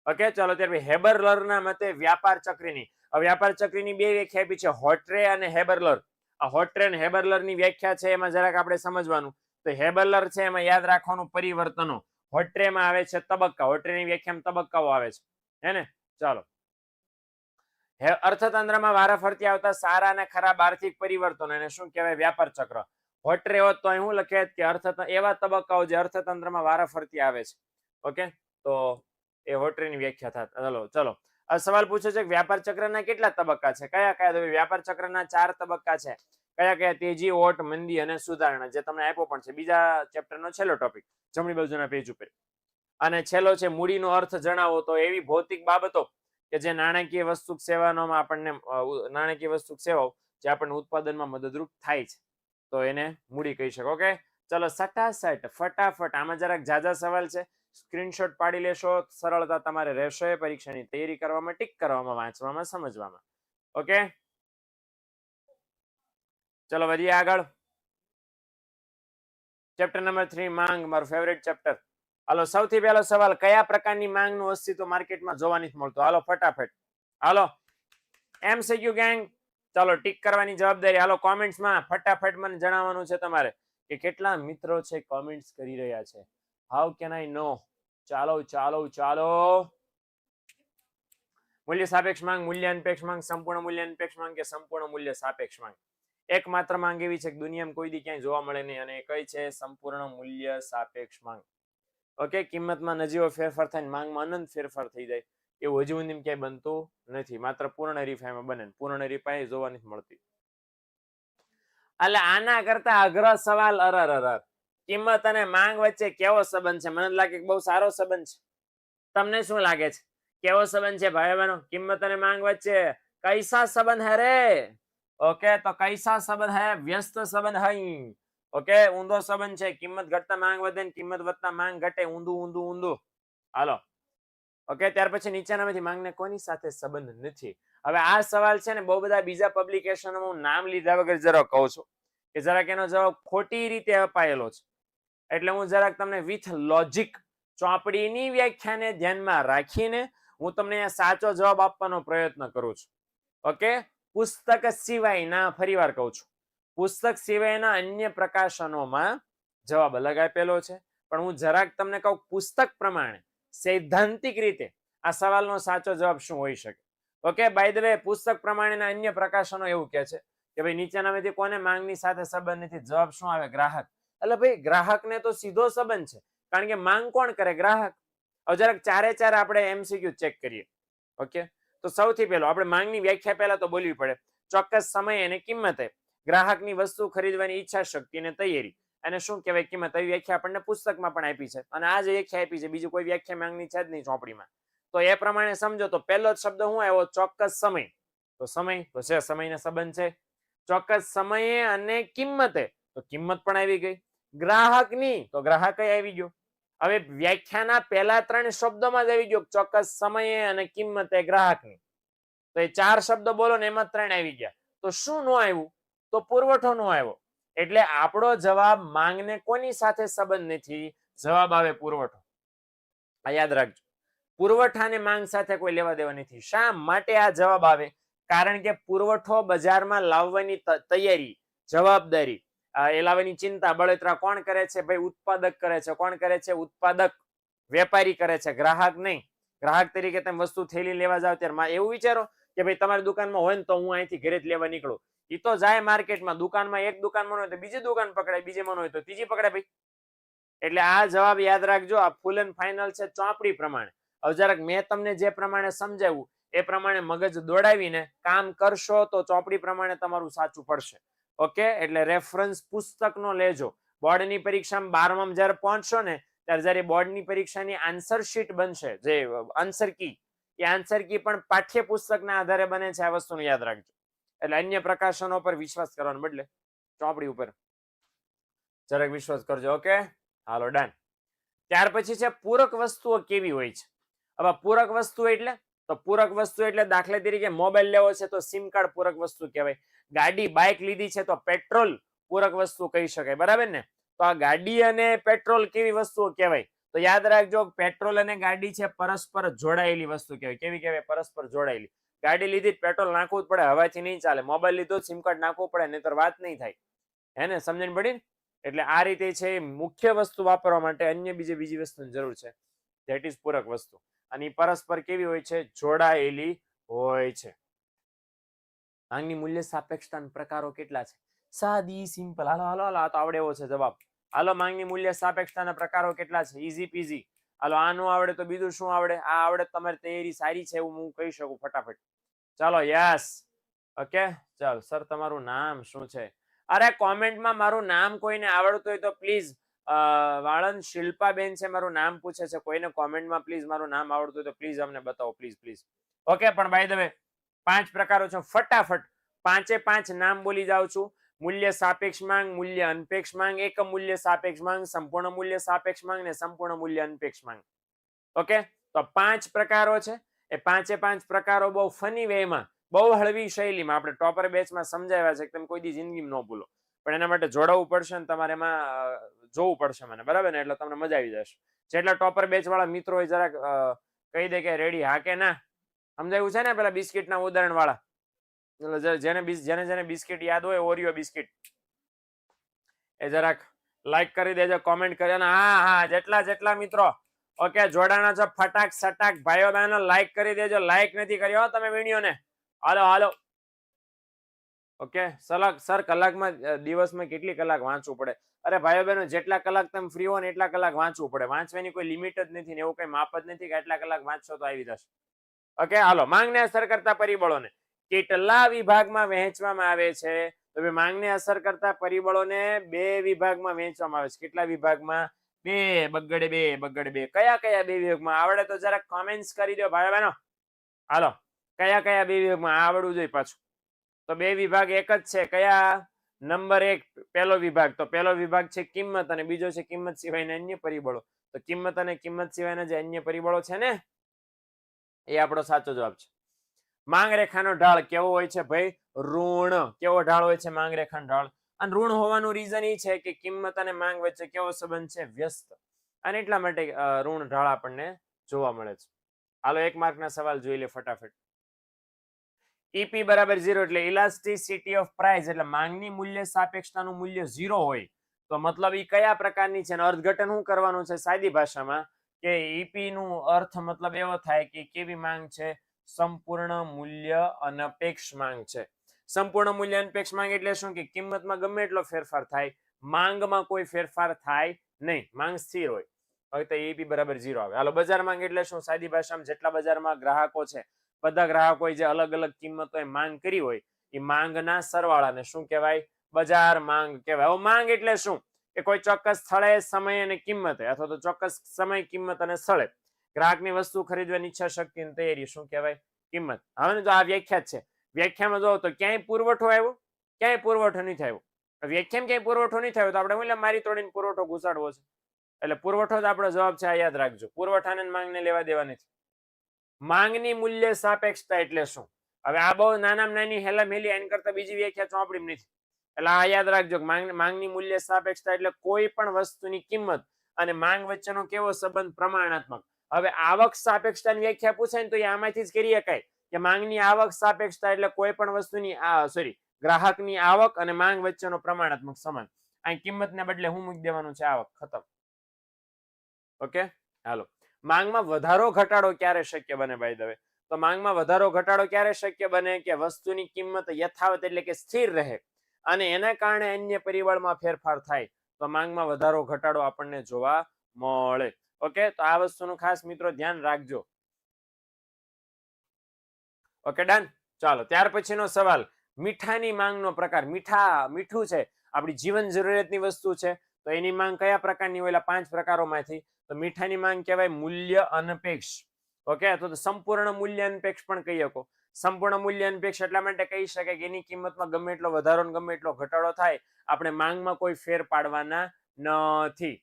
ઓકે, ચાલો, ત્યાર હેબરલરના મતે વ્યાપાર ચક્રની, વ્યાપાર ચક્રની બે વ્યાખ્યા આપી છે, હોટ્રે અને હેબરલર. આ હોટ્રે અને હેબરલરની વ્યાખ્યા છે, એમાં જરાક આપણે સમજવાનું. તો હેબરલર છે એમાં યાદ રાખવાનું પરિવર્તનો, હોટ્રેમાં આવે છે તબક્કા. હોટ્રેની વ્યાખ્યામાં તબક્કાઓ આવે છે, હે ને? ચાલો, અર્થતંત્રમાં વારાફરતી આવતા સારા અને ખરાબ આર્થિક પરિવર્તનો એને શું કહેવાય? વ્યાપાર ચક્ર. હોટ્રે હોત તો અહીં હું લખે કે એવા તબક્કાઓ જે અર્થતંત્રમાં વારાફરતી આવે છે. ઓકે, તો એ હોટ્રેની વ્યાખ્યા થાય. ચલો, આ સવાલ પૂછે છે કે વ્યાપાર ચક્રના કેટલા તબક્કા છે? કયા કયા? તો વ્યાપાર ચક્રના 4 તબક્કા છે. કયા કયા? તેજી, ઓટ, મંદી અને સુધારણા, જે તમને આપ્યો પણ છે બીજા ચેપ્ટરનો છેલ્લો ટોપિક, જમણી બાજુના પેજ ઉપર. અને છેલ્લો છે મૂડીનો અર્થ જણાવો. તો એવી ભૌતિક બાબતો કે જે નાણાકીય વસ્તુ સેવાઓમાં આપણને નાણાકીય વસ્તુ સેવાઓ જે આપણને ઉત્પાદનમાં મદદરૂપ થાય છે, તો એને મૂડી કહી શકો. ઓકે, ચલો, સટાસટ ફટાફટ. આમાં જરાક ઝાઝા સવાલ છે, સ્ક્રીનશોટ પાડી લેશો, સરળતા તમારે રહેશે પરીક્ષાની તૈયારી કરવામાં, ટીક કરવામાં, વાંચવામાં, સમજવામાં. ઓકે, ચલો વધીએ આગળ. ચેપ્ટર નંબર 3, માંગ, મારું ફેવરેટ ચેપ્ટર. હાલો, સૌથી પહેલો સવાલ, કયા પ્રકારની માંગનું અસ્તિત્વ માર્કેટમાં જોવા નથી મળતું? હાલો ફટાફટ, હાલો એમસીક્યુ ગેંગ. ચાલો, ટીક કરવાની જવાબદારી. હાલો, કોમેન્ટ્સમાં ફટાફટ મને જણાવવાનું છે તમારે કે કેટલા મિત્રો છે કોમેન્ટ્સ કરી રહ્યા છે. હાઉ કેન આઈ નો? ચાલો ચાલો ચાલો. મૂલ્ય સાપેક્ષ માંગ, મૂલ્યાનપેક્ષ માંગ, સંપૂર્ણ મૂલ્યાનપેક્ષ માંગ કે સંપૂર્ણ મૂલ્ય સાપેક્ષ માંગ? એકમાત્ર માંગ એવી છે કે દુનિયામાં કોઈ દી ક્યાંય જોવા મળે નહીં, અને કઈ છે? સંપૂર્ણ મૂલ્ય સાપેક્ષ માંગ. ઓકે, કિંમતમાં નજીવો ફેરફાર થાય, માંગમાં અનંત ફેરફાર થઈ જાય, એવું હજુ સુધી ક્યાંય બનતું નથી. માત્ર પૂર્ણ હરીફાઈમાં બને. પૂર્ણ હરીફાઈ જોવા નથી મળતી. એટલે આના કરતા અઘરો સવાલ, અરર, કિંમત અને માંગ વચ્ચે કેવો સંબંધ છે? મને લાગે કે બહુ સારો સંબંધ છે. તમને શું લાગે છે? કેવો સંબંધ છે ભાઈ બહેનો? કિંમત અને માંગ વચ્ચે કૈસા સંબંધ હે રે? ઓકે, તો કૈસા સંબંધ હે? વ્યસ્ત સંબંધ હૈ. ઓકે, ઊંધો સંબંધ છે. કિંમત ઘટતા માંગ વધે ને કિંમત વધતા માંગ ઘટે. ઊંધું. હાલો, ઓકે, ત્યાર પછી નીચેનામાંથી માંગને કોની સાથે સંબંધ નથી? હવે આ સવાલ છે ને બહુ બધા બીજા પબ્લિકેશનમાં હું નામ લીધા વગર જરાક કહું છું કે જરાક એનો જવાબ ખોટી રીતે અપાયેલો છે, એટલે હું જરાક તમને વિથ લોજિક ચોપડીની વ્યાખ્યાને ધ્યાનમાં રાખીને હું તમને સાચો જવાબ આપવાનો પ્રયત્ન કરું છું. ઓકે, પુસ્તક સિવાયના, ફરીવાર કહું છું, પુસ્તક સિવાયના અન્ય પ્રકાશનોમાં જવાબ અલગ આપેલો છે, પણ હું જરાક તમને કહું પુસ્તક પ્રમાણે સૈદ્ધાંતિક રીતે આ સવાલનો સાચો જવાબ શું હોઈ શકે. ઓકે, બાય ધ વે, પુસ્તક પ્રમાણેના અન્ય પ્રકાશનો એવું કહે છે કે ભાઈ નીચેનામાંથી કોને માંગની સાથે સંબંધ નથી? જવાબ શું આવે? ગ્રાહક. એટલે ભાઈ ગ્રાહકને તો સીધો સંબંધ છે, કારણ કે માંગ કોણ કરે? ગ્રાહક. હવે જરાક ચારે ચાર આપણે એમસીક્યુ ચેક કરીએ. ઓકે, તો સૌથી પહેલો આપણે માંગની વ્યાખ્યા પહેલા તો બોલવી પડે. ચોક્કસ સમય અને કિંમતે ગ્રાહકની વસ્તુ ખરીદવાની ઈચ્છા શક્તિ અને તૈયારી. અને શું કહેવાય કિંમત, એવી વ્યાખ્યા આપણને પુસ્તકમાં પણ આપી છે અને આ જે વ્યાખ્યા આપી છે બીજી કોઈ વ્યાખ્યા માંગની છે જ નહીં ચોપડીમાં. તો એ પ્રમાણે સમજો તો પહેલો જ શબ્દ શું આવ્યો? ચોક્કસ સમય. તો સમય તો છે, સમયનો સંબંધ છે. ચોક્કસ સમયે અને કિંમતે, તો કિંમત પણ આવી ગઈ. ગ્રાહકની, તો ગ્રાહક આવી ગયો. હવે વ્યાખ્યાના પહેલા 3 શબ્દોમાં જ આવી ગયો ચોક્કસ સમયે અને કિંમતે ગ્રાહકની. તો એ 4 શબ્દો બોલો ને એમાં 3 આવી ગયા. તો શું નો આવ્યું? તો પુરવઠો નો આવ્યો. એટલે આપણો જવાબ માંગને કોની સાથે સંબંધ નથી? જવાબ આવે પુરવઠો. આ યાદ રાખજો, પુરવઠા અને માંગ સાથે કોઈ લેવા દેવા નથી. શા માટે આ જવાબ આવે? કારણ કે પુરવઠો બજારમાં લાવવાની તૈયારી, જવાબદારી, એ લાવવાની ચિંતા, બળતરા કોણ કરે છે? ભાઈ ઉત્પાદક કરે છે. કોણ કરે છે? ઉત્પાદક. વેપારી કરે છે, ગ્રાહક નહીં. ગ્રાહક તરીકે તમે વસ્તુ થેલી લેવા જાવ ત્યારે એવું વિચારો કે ભાઈ તમારી દુકાનમાં હોય ને તો હું અહીંથી ઘરે જ લેવા નીકળું. એ તો જાય માર્કેટમાં, દુકાનમાં એક દુકાનમાં હોય તો બીજી દુકાન પકડાય, બીજીમાં હોય તો ત્રીજી પકડાય ભાઈ. એટલે આ જવાબ યાદ રાખજો, આ ફૂલ એન્ડ ફાઇનલ છે ચોપડી પ્રમાણે. હવે જરાક મેં તમને જે પ્રમાણે સમજાવ્યું એ પ્રમાણે મગજ દોડાવીને કામ કરશો તો ચોપડી પ્રમાણે તમારું સાચું પડશે. ઓકે, એટલે રેફરન્સ પુસ્તકનો લેજો. બોર્ડની પરીક્ષામાં 12માં જ્યારે પહોંચશો ને ત્યારે જ્યારે બોર્ડની પરીક્ષાની આન્સર શીટ બનશે, જે આન્સર કી, એ આન્સર કી પણ પાઠ્યપુસ્તકના આધારે બને છે. આ વસ્તુનું યાદ રાખજો. એટલે અન્ય પ્રકાશનો પર વિશ્વાસ કરવાને બદલે ચોપડી ઉપર જરાક વિશ્વાસ કરજો. ઓકે, હાલો ડન. ત્યાર પછી છે પૂરક વસ્તુઓ કેવી હોય છે. હવે પૂરક વસ્તુ એટલે, તો પૂરક વસ્તુ એટલે દાખલા તરીકે મોબાઈલ લેવો છે તો સિમ કાર્ડ પૂરક વસ્તુ કહેવાય. ગાડી, બાઇક લીધી છે તો પેટ્રોલ પૂરક વસ્તુ કહી શકાય, બરાબર ને? તો આ ગાડી અને પેટ્રોલ કેવી વસ્તુઓ કહેવાય? તો યાદ રાખજો, પેટ્રોલ અને ગાડી છે પરસ્પર જોડાયેલી વસ્તુ કહેવાય. કેવી કહેવાય? પરસ્પર જોડાયેલી. ગાડી લીધી પેટ્રોલ નાખવું જ પડે, હવાથી નહીં ચાલે. મોબાઈલ લીધો સિમ કાર્ડ નાખવું પડે, નહીતર વાત નહીં થાય. હે ને? સમજણ પડી ને? એટલે આ રીતે છે મુખ્ય વસ્તુ વાપરવા માટે અન્ય બીજી વસ્તુની જરૂર છે. ધેટ ઇઝ પૂરક વસ્તુ. અને પરસ્પર કેવી હોય છે? જોડાયેલી હોય છે. માંગની મૂલ્ય સાપેક્ષતાના પ્રકારો કેટલા છે? સાદી, સિમ્પલ. હાલો હાલો હાલો, આ તો આવડે એવો છે જવાબ. હાલો, માંગની મૂલ્ય સાપેક્ષતાના પ્રકારો કેટલા છે? ઈઝી પીઝી. હાલો, આ નો આવડે તો બીજું શું આવડે? આ આવડે તમારી તૈયારી સારી છે એવું હું કહી શકું ફટાફટ. ચાલો, યસ. ઓકે, ચાલ સર, તમારું નામ શું છે? અરે કોમેન્ટમાં મારું નામ કોઈને આવડતું હોય તો પ્લીઝ, વાળંદ શિલ્પાબેન છે, મારું નામ પૂછે છે. કોઈને કોમેન્ટમાં પ્લીઝ મારું નામ આવડતું હોય તો પ્લીઝ અમને બતાવો, પ્લીઝ પ્લીઝ. ઓકે, પણ બાય ધ વે 5 પ્રકારો છે. ફટાફટ 5 નામ બોલી જાઉં છું. મૂલ્ય સાપેક્ષ માંગ, મૂલ્ય અનપેક્ષ માંગ, એકમ મૂલ્ય સાપેક્ષ માંગ, સંપૂર્ણ મૂલ્ય સાપેક્ષ માંગ ને સંપૂર્ણ મૂલ્ય અનપેક્ષ માંગ. ઓકે, તો 5 પ્રકારો છે. એ 5 પ્રકારો બહુ ફની વેમાં, બહુ હળવી શૈલીમાં આપણે ટોપર બેચમાં સમજાવ્યા છે કે તમે કોઈ દી જિંદગીમાં ન ભૂલો. પણ એના માટે જોડાવવું પડશે ને તમારે એમાં જોવું પડશે મને, બરાબર ને? એટલે તમને મજા આવી જશે. જેટલા ટોપર બેચ વાળા મિત્રો હોય જરાક કહી દે કે રેડી હા કે ના. સમજાયું છે ને? પેલા બિસ્કિટના ઉદાહરણ વાળા, જેને બિસ્કિટ યાદ હોય, ઓરિયો બિસ્કિટ, એ જરાક લાઈક કરી દેજો, કોમેન્ટ કરી. અને હા, જેટલા મિત્રો ઓકે જોડાણા છો ફટાક સટાક ભાઈઓ બહેનો લાઈક કરી દેજો. લાઈક નથી કર્યો તમે વિડીયોને. હાલો હાલો. ઓકે સર, કલાકમાં દિવસમાં કેટલી કલાક વાંચવું પડે? અરે ભાઈઓ બહેનો, જેટલા કલાક તમે ફ્રી હો ને એટલા કલાક વાંચવું પડે. વાંચવાની કોઈ લિમિટ જ નથી ને એવું કઈ માપ જ નથી કે એટલા કલાક વાંચશો તો આવી જશે. ઓકે, હાલો. માંગને અસર કરતા પરિબળોને કેટલા વિભાગમાં વહેંચવામાં આવે છે? તો માંગને અસર કરતા પરિબળોને 2 વિભાગમાં વહેંચવામાં આવે છે. કેટલા વિભાગમાં? 2 બગડે 2. કયા 2 વિભાગમાં? આવડે તો જરાક કોમેન્ટ્સ કરી દો ભાઈ બહેનો. હાલો, કયા 2 વિભાગમાં? આવડવું જોઈએ પાછું. તો 2 વિભાગ એક જ છે. કયા? નંબર 1 પહેલો વિભાગ. તો પહેલો વિભાગ છે કિંમત અને બીજો છે કિંમત સિવાયના અન્ય પરિબળો. તો કિંમત અને કિંમત સિવાયના જે અન્ય પરિબળો છે ને, એ આપણો સાચો જવાબ છે. માંગ રેખાનો ઢાળ કેવો હોય છે ભાઈ? ઋણ. કેવો ઢાળ હોય છે માંગ રેખાનો ઢાળ? અને ઋણ હોવાનું રીઝન એ છે કે કિંમત અને માંગ વચ્ચે કેવો સંબંધ છે? વ્યસ્ત. અને એટલા માટે ઋણ ઢાળ આપણને જોવા મળે છે. હાલો, 1 માર્કના સવાલ જોઈ લે ફટાફટ. ઈપી બરાબર 0 એટલે ઇલાસ્ટિસિટી ઓફ પ્રાઇસ, એટલે માંગની મૂલ્ય સાપેક્ષતાનું મૂલ્ય 0 હોય તો મતલબ એ કયા પ્રકારની છે? અર્થઘટન શું કરવાનું છે સાદી ભાષામાં કે ઈપી નું અર્થ મતલબ એવો થાય કે કેવી માંગ છે? સંપૂર્ણ મૂલ્ય અનપેક્ષ માંગ છે. સંપૂર્ણ મૂલ્ય અનપેક્ષ માંગ એટલે શું? કે કિંમતમાં ગમે એટલો ફેરફાર થાય, માંગમાં કોઈ ફેરફાર થાય નહીં, માંગ સ્થિર હોય. હવે તો ઈપી બરાબર 0 આવે. હાલો, બજાર માંગ એટલે શું? સાદી ભાષામાં જેટલા બજારમાં ગ્રાહકો છે, બધા ગ્રાહકોએ જે અલગ અલગ કિંમતોએ માંગ કરી હોય એ માંગના સરવાળાને શું કહેવાય? બજાર માંગ કહેવાય. હવે માંગ એટલે શું? કે કોઈ ચોક્કસ સ્થળે, સમય અને કિંમતે, અથવા તો ચોક્કસ સમય, કિંમત અને સ્થળે ગ્રાહકની વસ્તુ ખરીદવાની ઈચ્છા શક્તિ અને તૈયારી શું કહેવાય? કિંમત. હવે તો આ વ્યાખ્યા છે. વ્યાખ્યામાં જો તો ક્યાંય પુરવઠો આવ્યો, ક્યાંય પુરવઠો નથી આવ્યો. વ્યાખ્યામાં ક્યાંય પુરવઠો નથી આવ્યો તો આપણે બોલે મારી તોડીને પુરવઠો ઘુસાડવો છે. એટલે પુરવઠો જ આપણો જવાબ છે. આ યાદ રાખજો. પુરવઠાને માંગને લેવા દેવા નથી. માંગની મૂલ્ય સાપેક્ષતા એટલે શું? હવે આ બહુ નાનામાં નાની હેલામેલી, એની કરતા બીજી વ્યાખ્યા ચોપડીમાં નથી. એટલે આ યાદ રાખજો કે માંગની મૂલ્ય સાપેક્ષતા એટલે કોઈ પણ વસ્તુની કિંમત અને માંગ વચ્ચેનો કેવો સંબંધ? પ્રમાણાત્મક. હવે આવક સાપેક્ષતાની વ્યાખ્યા પૂછાય ને તો એ આમાંથી જ કરી શકાય કે માંગની આવક સાપેક્ષતા એટલે કોઈ પણ વસ્તુની ગ્રાહકની આવક અને માંગ વચ્ચેનો પ્રમાણાત્મક સંબંધ. અહીં કિંમતને બદલે હું મૂકી દેવાનું છે? આવક. ખતમ. ઓકે, હાલો. માંગમાં વધારો ઘટાડો ક્યારે શક્ય બને? બાય ધ વે, તો માંગમાં વધારો ઘટાડો ક્યારે શક્ય બને? કે વસ્તુની કિંમત યથાવત એટલે કે સ્થિર રહે અને એના કારણે અન્ય પરિબળમાં ફેરફાર થાય તો માંગમાં વધારો ઘટાડો આપણને જોવા મળે. ઓકે, તો આ વસ્તુનું ખાસ મિત્રો ધ્યાન રાખજો. Okay, done. ચાલો, ત્યાર પછીનો સવાલ, મીઠાની માંગનો પ્રકાર. મીઠું છે આપણી જીવન જરૂરિયાતની વસ્તુ છે, તો એની માંગ કયા પ્રકારની હોય? 5 પ્રકારોમાંથી. તો મીઠાની માંગ કહેવાય મૂલ્ય અનપેક્ષ. ઓકે, તો સંપૂર્ણ મૂલ્ય અનપેક્ષ પણ કહી શકો. સંપૂર્ણ મૂલ્ય અનપેક્ષ એટલા માટે કહી શકાય કે એની કિંમતમાં ગમે એટલો વધારો ને ગમે એટલો ઘટાડો થાય, આપણે માંગમાં કોઈ ફેર પાડવાના નથી.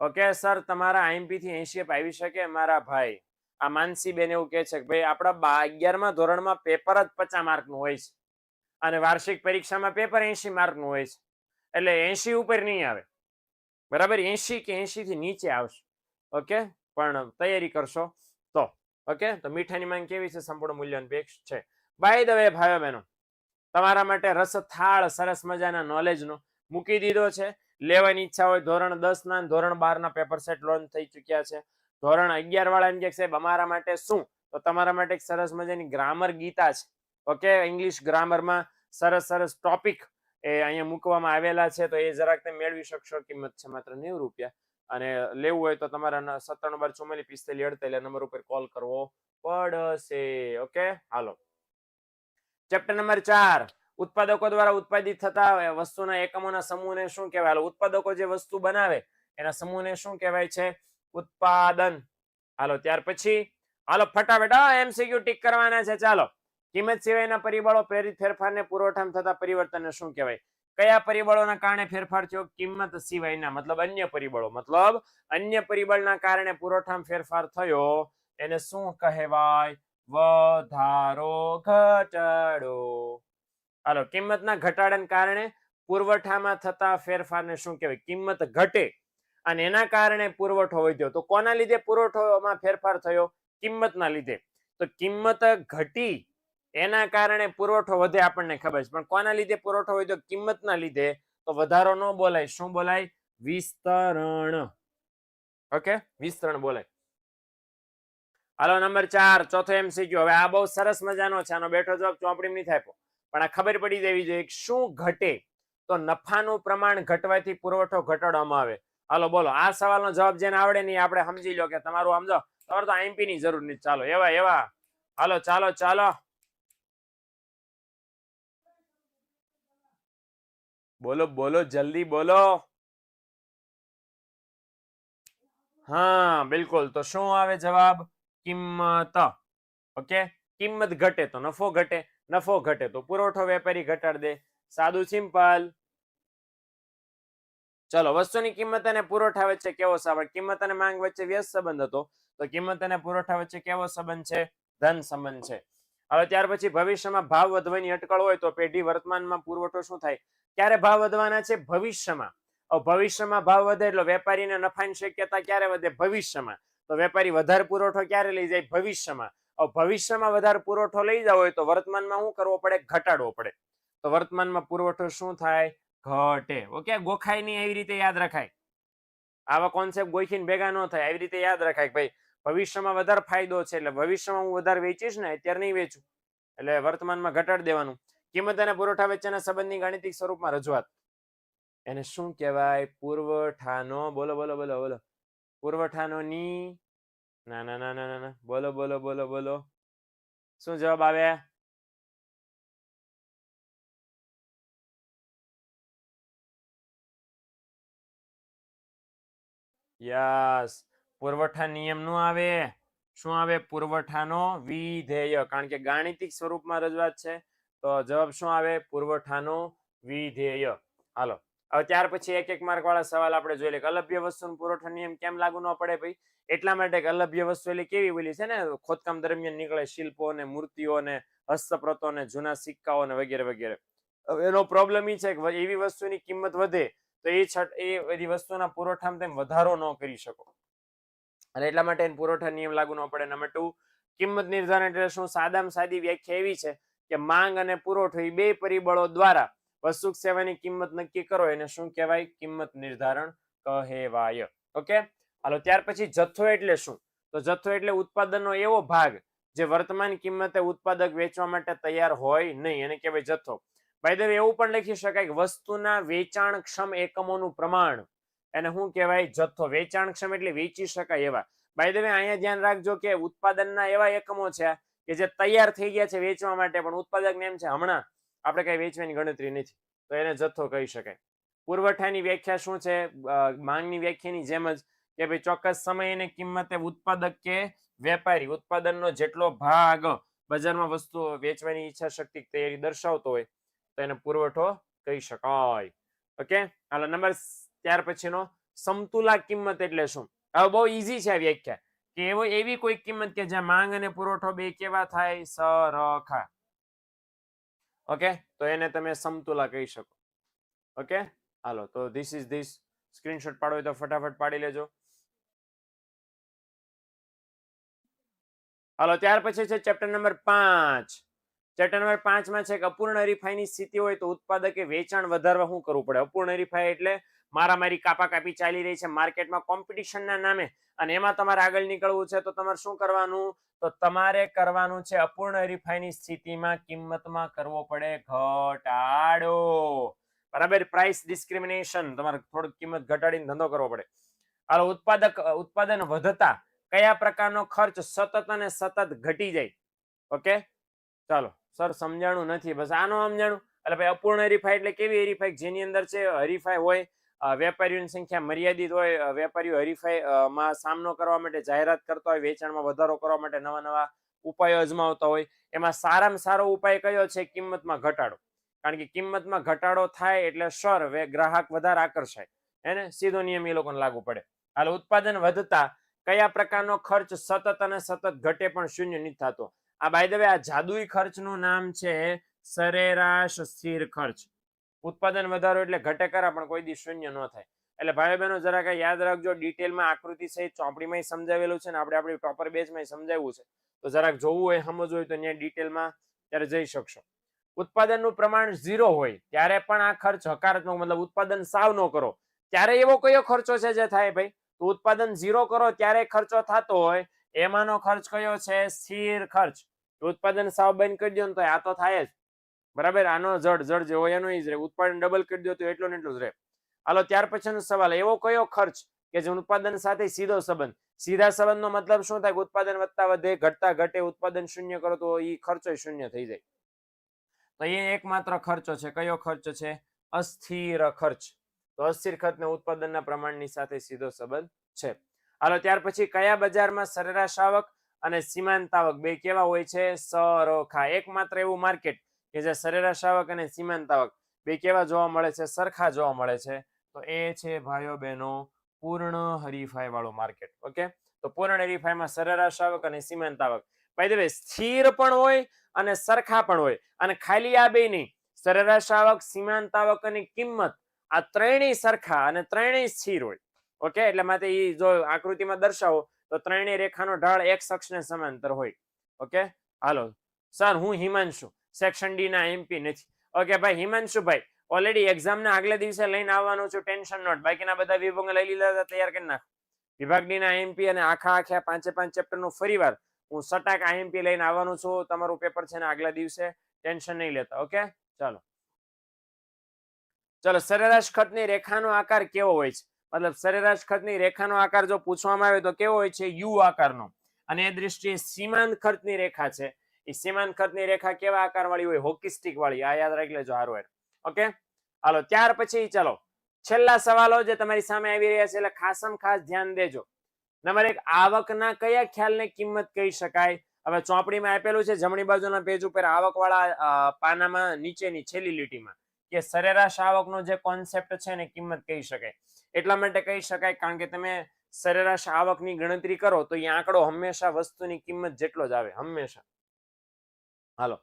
ઓકે સર, તમારા આઈએમપી થી 80 આવી શકે? મારા ભાઈ આ માનસીબેન એવું કહે છે કે ભાઈ આપણા 11મા ધોરણમાં પેપર જ 50 માર્કનું હોય છે અને વાર્ષિક પરીક્ષામાં પેપર 80 માર્કનું હોય છે. એટલે 80 ઉપર નહીં આવે, બરાબર? 80 કે 80 થી નીચે આવશે. ઓકે, પણ તૈયારી કરશો તો. ઓકે, તો મીઠાની માંગ કેવી છે? સંપૂર્ણ મૂલ્ય અનપેક્ષ છે. બાય ધ વે ભાઈઓ બહેનો, તમારા માટે રસથાળ સરસ મજાના નોલેજનો મૂકી દીધો છે. લેવાની ઈચ્છા હોય ધોરણ 10 ના ધોરણ 12 ના પેપર સેટ લોન્ચ થઈ ચૂક્યા છે. ધોરણ 11 વાળા એમ કે સાહેબ અમારા માટે શું? તો તમારા માટે એક સરસ મજાની ગ્રામર ગીતા છે. ઓકે, ઇંગ્લિશ ગ્રામરમાં સરસ સરસ ટોપિક એ અહીંયા મૂકવામાં આવેલા છે, તો એ જરાક તમે મેળવી શકશો. કિંમત છે માત્ર 90 રૂપિયા. અને લેવું હોય તો તમારા 97 12 44 48 નંબર ઉપર કોલ કરવો પડશે. ઓકે, હાલો. ચેપ્ટર નંબર 4, ઉત્પાદકો દ્વારા ઉત્પાદિત થતા વસ્તુના એકમોના સમૂહને શું કહેવાય? હાલો, ઉત્પાદકો જે વસ્તુ બનાવે એના સમૂહને શું કહેવાય છે? ઉત્પાદન. હાલો, ત્યાર પછી હાલો ફટાફટ એમસીક્યુ ટીક કરવાના છે. ચાલો, કિંમત સિવાયના પરિબળો પ્રેરિત ફેરફારને પુરવઠામાં થતા પરિવર્તનને શું કહેવાય? કયા પરિબળોના કારણે ફેરફાર થયો? કિંમત સિવાયના, મતલબ અન્ય પરિબળો, મતલબ અન્ય પરિબળના કારણે પુરવઠામાં ફેરફાર થયો એને શું કહેવાય? વધારો ઘટાડો. હાલો, કિંમતના ઘટાડાને કારણે પુરવઠામાં થતા ફેરફારને શું કહેવાય? કિંમત ઘટે અને એના કારણે પુરવઠો વધ્યો. તો કોના લીધે પુરવઠોમાં ફેરફાર થયો? કિંમતના લીધે. તો કિંમત ઘટી એના કારણે પુરવઠો વધે, આપણને ખબર છે, પણ કોના લીધે પુરવઠો વધ્યો? કિંમતના લીધે. તો વધારો ન બોલાય, શું બોલાય? વિસ્તરણ. ઓકે, વિસ્તરણ બોલાય. હાલો, નંબર 4, ચોથો એમસીક્યુ. હવે આ બહુ સરસ મજાનો છે, આનો બેઠો જવાબ ચોપડી નથી આપ્યો, પણ આ ખબર પડી દેવી જોઈએ. શું ઘટે? તો નફાનું પ્રમાણ ઘટવાથી પુરવઠો ઘટાડવામાં આવે. હાલો બોલો, આ સવાલનો જવાબ જેને આવડે નહીં આપણે સમજી લો કે તમારું સમજો તમારે તો આઈએમપી ની જરૂર નથી. ચાલો, એવા હાલો, ચાલો બોલો જલ્દી બોલો. હા બિલકુલ. તો શું આવે જવાબ? કિંમત. ઓકે, કિંમત ઘટે તો નફો ઘટે, નફો ઘટે તો પુરવઠો વેપારી ઘટાડી દે. સાદું, સિમ્પલ. ચલો, વસ્તુની કિંમત અને પુરવઠા વચ્ચે કેવો સંબંધ? કિંમત અને માંગ વચ્ચે વ્યસ્ત સંબંધ હતો, તો કિંમત અને પુરવઠા વચ્ચે કેવો સંબંધ છે? ધન સંબંધ છે. હવે ત્યાર પછી ભવિષ્યમાં ભાવ વધવાની અટકળ હોય તો પેઢી વર્તમાનમાં પુરવઠો શું થાય? ક્યારે ભાવ વધવાના છે? ભવિષ્યમાં. ભવિષ્યમાં ભાવ વધે એટલે વેપારીને નફાની શક્યતા ક્યારે વધે? ભવિષ્યમાં. તો વેપારી વધારે પુરવઠો ક્યારે લઈ જાય? ભવિષ્યમાં. ભવિષ્યમાં વધારે પુરવઠો લઈ જવો હોય તો વર્તમાનમાં શું કરવો પડે? ઘટાડવો પડે. તો વર્તમાનમાં પુરવઠો શું થાય? ઘટે. ઓકે, ગોખાય નહીં, એવી રીતે યાદ રખાય. આવા કોન્સેપ્ટ ગોખીને ભેગા ન થાય, આવી રીતે યાદ રખાય. ભાઈ ભવિષ્યમાં વધારે ફાયદો છે એટલે ભવિષ્યમાં હું વધારે વેચીશ ને, અત્યારે નહીં વેચું, એટલે વર્તમાનમાં ઘટાડી દેવાનું. કિંમત અને પુરવઠા વચ્ચેના સંબંધની ગાણિતિક સ્વરૂપમાં રજૂઆત એને શું કહેવાય? પુરવઠાનો. બોલો. પુરવઠાનો ની ના. બોલો. શું જવાબ આવે? યસ, પુરવઠા નિયમ નું આવે, શું આવે? પુરવઠાનો વિધેય, કારણ કે ગાણિતિક સ્વરૂપમાં રજૂઆત છે તો જવાબ શું આવે? પુરવઠાનો વિધેય. હાલો, હવે ત્યાર પછી એક એક માર્ક વાળા સવાલ આપણે જોઈ લઈએ. અલભ્ય વસ્તુનો પુરવઠા નિયમ કેમ લાગુ ન પડે ભાઈ? એટલા માટે કે અલભ્ય વસ્તુ એટલે કેવી બોલી છે ને, ખોદકામ દરમિયાન નીકળે શિલ્પો ને મૂર્તિઓ ને હસ્તપ્રતો ને જૂના સિક્કાઓ ને વગેરે વગેરે. એનો પ્રોબ્લેમ એ છે કે એવી વસ્તુની કિંમત વધે તો એ બધી વસ્તુના પુરવઠામાં તેમ વધારો ન કરી શકો, અને એટલા માટે પુરવઠા નિયમ લાગુ ન પડે. નંબર 2, કિંમત નિર્ધારણ એટલે શું? સાદામાં સાદી વ્યાખ્યા એવી છે કે માંગ અને પુરવઠો એ બે પરિબળો દ્વારા વસ્તુ સેવાની કિંમત નક્કી કરો એને શું કહેવાય? કિંમત નિર્ધારણ કહેવાય. ઓકે, હાલો ત્યાર પછી જથ્થો એટલે શું? તો જથ્થો એટલે ઉત્પાદનનો એવો ભાગ જે વર્તમાન કિંમતે ઉત્પાદક વેચવા માટે તૈયાર હોય નહીં, એને કહેવાય જથ્થો. બાય ધ વે એવું પણ લખી શકાય કે વસ્તુના વેચાણક્ષમ એકમોનું પ્રમાણ, એને શું કહેવાય? જથ્થો. વેચાણક્ષમ એટલે વેચી શકાય એવા. બાય ધ વે અહીંયા ધ્યાન રાખજો કે ઉત્પાદનના એવા એકમો છે કે જે તૈયાર થઈ ગયા છે વેચવા માટે, પણ ઉત્પાદક ને એમ છે હમણાં આપણે કઈ વેચવાની ગણતરી નથી, તો એને જથ્થો કહી શકાય. પુરવઠાની વ્યાખ્યા શું છે? માંગની વ્યાખ્યાની જેમ જ કે ભાઈ ચોક્કસ સમય અને કિંમતે ઉત્પાદક કે વેપારી ઉત્પાદનનો જેટલો ભાગ બજારમાં વસ્તુ વેચવાની ઈચ્છા શક્તિ તૈયારી દર્શાવતો હોય તો એને પુરવઠો કહી શકાય. ઓકે, હાલો નંબર ત્યાર પછીનો સમતુલા કિંમત એટલે શું? હવે બહુ ઈઝી છે આ વ્યાખ્યા કે એવી કોઈ કિંમત કે જ્યાં માંગ અને પુરવઠો બે કેવા થાય? સરખા. ઓકે, તો એને તમે સમતુલા કહી શકો. ઓકે, હાલો તો ધીસ સ્ક્રીનશોટ પાડો હોય તો ફટાફટ પાડી લેજો. હાલો ત્યાર પછી છે ચેપ્ટર નંબર 5. ચેપ્ટર નંબર 5 માં છે કે અપૂર્ણ હરીફાઈની સ્થિતિ હોય તો ઉત્પાદકે વેચાણ વધારવા શું કરવું પડે? અપૂર્ણ હરીફાઈ એટલે મારામારી કાપાકાપી ચાલી રહી છે માર્કેટમાં કોમ્પિટિશનના નામે, અને એમાં તમારે આગળ નીકળવું છે તો તમારે શું કરવાનું? તો તમારે કરવાનું છે અપૂર્ણ હરીફાઈની સ્થિતિમાં કિંમતમાં કરવો પડે ઘટાડો. બરાબર, પ્રાઇસ ડિસ્ક્રિમિનેશન, તમારે થોડીક કિંમત ઘટાડીને ધંધો કરવો પડે. હાલો, ઉત્પાદન વધતા કયા પ્રકારનો ખર્ચ સતત અને સતત ઘટી જાય? ઓકે, ચાલો સર સમજાણું નથી, બસ આનો સમજાણું. એટલે ભાઈ અપૂર્ણ હરીફાઈ એટલે કેવી હરીફાઈ? જેની અંદર છે હરીફાઈ હોય, વેપારીઓની સંખ્યા મર્યાદિત હોય, વેપારીઓ હરીફાઈ માં સામનો કરવા માટે જાહેરાત કરતા હોય, વેચાણમાં વધારો કરવા માટે નવા નવા ઉપાયો અજમાવતા હોય. એમાં સારામાં સારો ઉપાય કયો છે? કિંમતમાં ઘટાડો. કારણ કે કિંમતમાં ઘટાડો થાય એટલે સર ગ્રાહક વધારે આકર્ષાય, એને સીધો નિયમ એ લોકોને લાગુ પડે. હાલ, ઉત્પાદન વધતા કયા પ્રકારનો ખર્ચ સતત અને સતત ઘટે પણ શૂન્ય નથી થતો? આ બાય ધ વે આ જાદુઈ ખર્ચનું નામ છે સરેરાશ સ્થિર ખર્ચ. ઉત્પાદન વધારો એટલે ઘટે કરા પણ કોઈ દી શૂન્ય ન થાય. એટલે ભાઈ બહેનો જરા કઈ યાદ રાખજો, ડિટેલમાં આકૃતિ સહિત ચોપડીમાં સમજાવેલું છે ને આપણે આપણી ટોપર બેચમાં સમજાવ્યું છે, તો જરાક જોવું હોય સમજવું હોય તો ત્યાં ડિટેલમાં ત્યારે જઈ શકશો. ઉત્પાદનનું પ્રમાણ 0 હોય ત્યારે પણ આ ખર્ચ હકારાત્મક, મતલબ ઉત્પાદન સાવ ન કરો ત્યારે એવો કયો ખર્ચો છે જે થાય ભાઈ? તો ઉત્પાદન 0 કરો ત્યારે ખર્ચો થતો હોય એમાંનો ખર્ચ કયો છે? સ્થિર ખર્ચ. ઉત્પાદન સાવ બંધ કરી દો ને તો આ તો થાય જ, બરાબર. આનો જડ જે હોય એનો જ રહે. ઉત્પાદન ડબલ કરી દો તો એટલું ને એટલું જ રહે. હાલો ત્યાર પછીનો સવાલ, એવો કયો ખર્ચ કે જે ઉત્પાદન સાથે સીધો સંબંધ? સીધા સંબંધનો મતલબ શું થાય? ઉત્પાદન વધતા વધે, ઘટતા ઘટે, ઉત્પાદન શૂન્ય કરો તો એ ખર્ચો શૂન્ય થઈ જાય. તો એ એકમાત્ર ખર્ચો છે. કયો ખર્ચ છે? અસ્થિર ખર્ચ. તો અસ્થિર ખર્ચને ઉત્પાદનના પ્રમાણની સાથે સીધો સંબંધ છે. હાલો ત્યાર પછી કયા બજારમાં સરેરાશ આવક અને સીમાંત આવક બે કેવા હોય છે? સરખા. એકમાત્ર એવું માર્કેટ કે જે સરેરાશ આવક અને સીમાંત આવક બે કેવા જોવા મળે છે? સરખા જોવા મળે છે. તો એ છે ભાઈઓ બહેનો પૂર્ણ હરીફાઈ વાળું માર્કેટ. ઓકે, તો પૂર્ણ હરીફાઈમાં સરેરાશ આવક અને સીમાંત આવક બાય ધ વે સ્થિર પણ હોય અને સરખા પણ હોય. અને ખાલી આ બે નહીં, સરેરાશ આવક, સીમાંત આવક અને કિંમત આ ત્રણેય સરખા અને ત્રણેય સ્થિર હોય. ઓકે, એટલે માટે એ જો આકૃતિમાં દર્શાવો તો ત્રણેય રેખાનો ઢાળ x અક્ષને સમાંતર હોય. ઓકે, હાલો સર હું હિમાંશુ, સેક્શન ડી ના એમપી નથી. ઓકે ભાઈ હિમાંશુભાઈ ઓલરેડી એક્ઝામ ના આગલા દિવસે લઈને આવવાનું છું, ટેન્શન નોટ. બાકીના બધા વિભાગો લઈ લીધા, તૈયાર કરી નાખ. વિભાગ ડી ના એમપી અને આખા 5 ચેપ્ટર નું ફરીવાર હું સટાક આઈએમપી લઈને આવવાનું છું. તમારું પેપર છે ને આગલા દિવસે, ટેન્શન નહીં લેતા. ઓકે, ચાલો સરેરાશ ખર્ચની રેખાનો આકાર કેવો હોય છે? મતલબ સરેરાશ ખર્ચની રેખાનો આકાર જો પૂછવામાં આવે તો કેવો હોય છે? યુ આકારનો. અને એ દ્રષ્ટિએ સીમાંત ખર્ચની રેખા છે, એ સીમાંત ખર્ચની રેખા કેવા આકાર વાળી હોય? હોકી સ્ટિક વાળી. આ યાદ રાખી લેજો હારું. ઓકે, હાલો ત્યાર પછી ચાલો છેલ્લા સવાલો જે તમારી સામે આવી રહ્યા છે એટલે ખાસમ ખાસ ધ્યાન દેજો. નંબર 1, આવકના કયા ખ્યાલને કિંમત કહી શકાય? હવે ચોપડીમાં આપેલું છે જમણી બાજુના પેજ ઉપર આવકવાળા પાનામાં નીચેની છેલ્લી લીટીમાં કે સરેરાશ આવકનો જે કોન્સેપ્ટ છે ને કિંમત કહી શકાય. એટલા માટે કહી શકાય કારણ કે તમે સરેરાશ આવકની ગણતરી કરો તો એ આંકડો હંમેશા વસ્તુની કિંમત જેટલો જ આવે, હંમેશા. હાલો,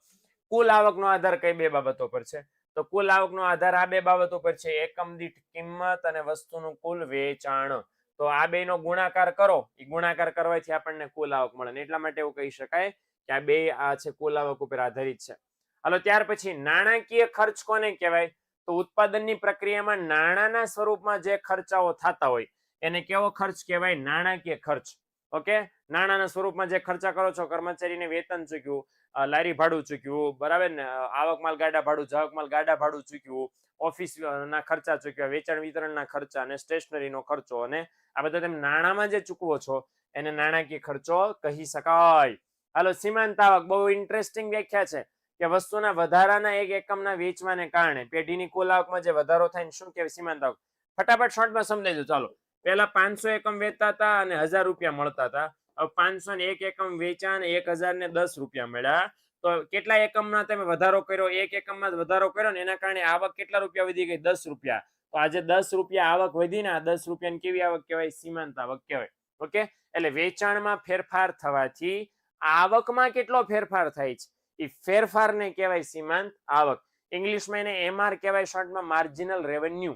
કુલ આવકનો આધાર કઈ બે બાબતો પર છે? તો કુલ આવકનો આધાર આ બે બાબતો પર છે, એકમ દીઠ કિંમત અને વસ્તુનું કુલ વેચાણ. તો આ બેનો ગુણાકાર કરો, એ ગુણાકાર કરવાથી આપણને કુલ આવક મળે ને એટલા માટે એવું કહી શકાય કે આ બે આ છે કુલ આવક ઉપર આધારિત છે. હાલો, ત્યાર પછી નાણાકીય ખર્ચ કોને કહેવાય? તો ઉત્પાદનની પ્રક્રિયામાં નાણાંના સ્વરૂપમાં જે ખર્ચાઓ થતા હોય એને કેવો ખર્ચ કહેવાય? નાણાકીય ખર્ચ. ઓકે, નાણાંના સ્વરૂપમાં જે ખર્ચા કરો છો, કર્મચારીને વેતન ચૂક્યું, લારી ભાડું ચૂક્યું, બરાબર ને, આવક માલ ગાડા ભાડું, જાવક માલ ગાડા ભાડું ચૂક્યું, ઓફિસ ના ખર્ચા ચૂક્યા, વેચાણ વિતરણના ખર્ચા અને સ્ટેશનરીનો ખર્ચો, અને આ બધા તમે નાણાંમાં જે ચૂકવો છો એને નાણાકીય ખર્ચો કહી શકાય. હાલો, સીમાંત આવક બહુ ઇન્ટરેસ્ટિંગ વ્યાખ્યા છે કે વસ્તુના વધારાના એક એકમના વેચવાને કારણે પેઢીની કુલ આવકમાં જે વધારો થાય શું કહેવાય? સીમાંત આવક. ફટાફટ શોર્ટમાં સમજાઈ દો. ચાલો, પહેલા 500 એકમ વેચતા હતા અને 1000 રૂપિયા મળતા હતા. હવે 501 એકમ વેચ્યા અને 1010 રૂપિયા મળ્યા. તો કેટલા એકમમાં તમે વધારો કર્યો? એક એકમમાં વધારો કર્યો ને એના કારણે આવક કેટલા રૂપિયા વધી ગઈ? 10 રૂપિયા. તો આજે 10 રૂપિયા આવક વધી ને, આ 10 રૂપિયાની કેવી આવક કહેવાય? સીમાંત આવક કહેવાય. ઓકે, એટલે વેચાણમાં ફેરફાર થવાથી આવકમાં કેટલો ફેરફાર થાય છે એ ફેરફારને કહેવાય સીમાંત આવક. ઇંગ્લિશમાં એને એમઆર કહેવાય, શોર્ટમાં માર્જિનલ રેવન્યુ.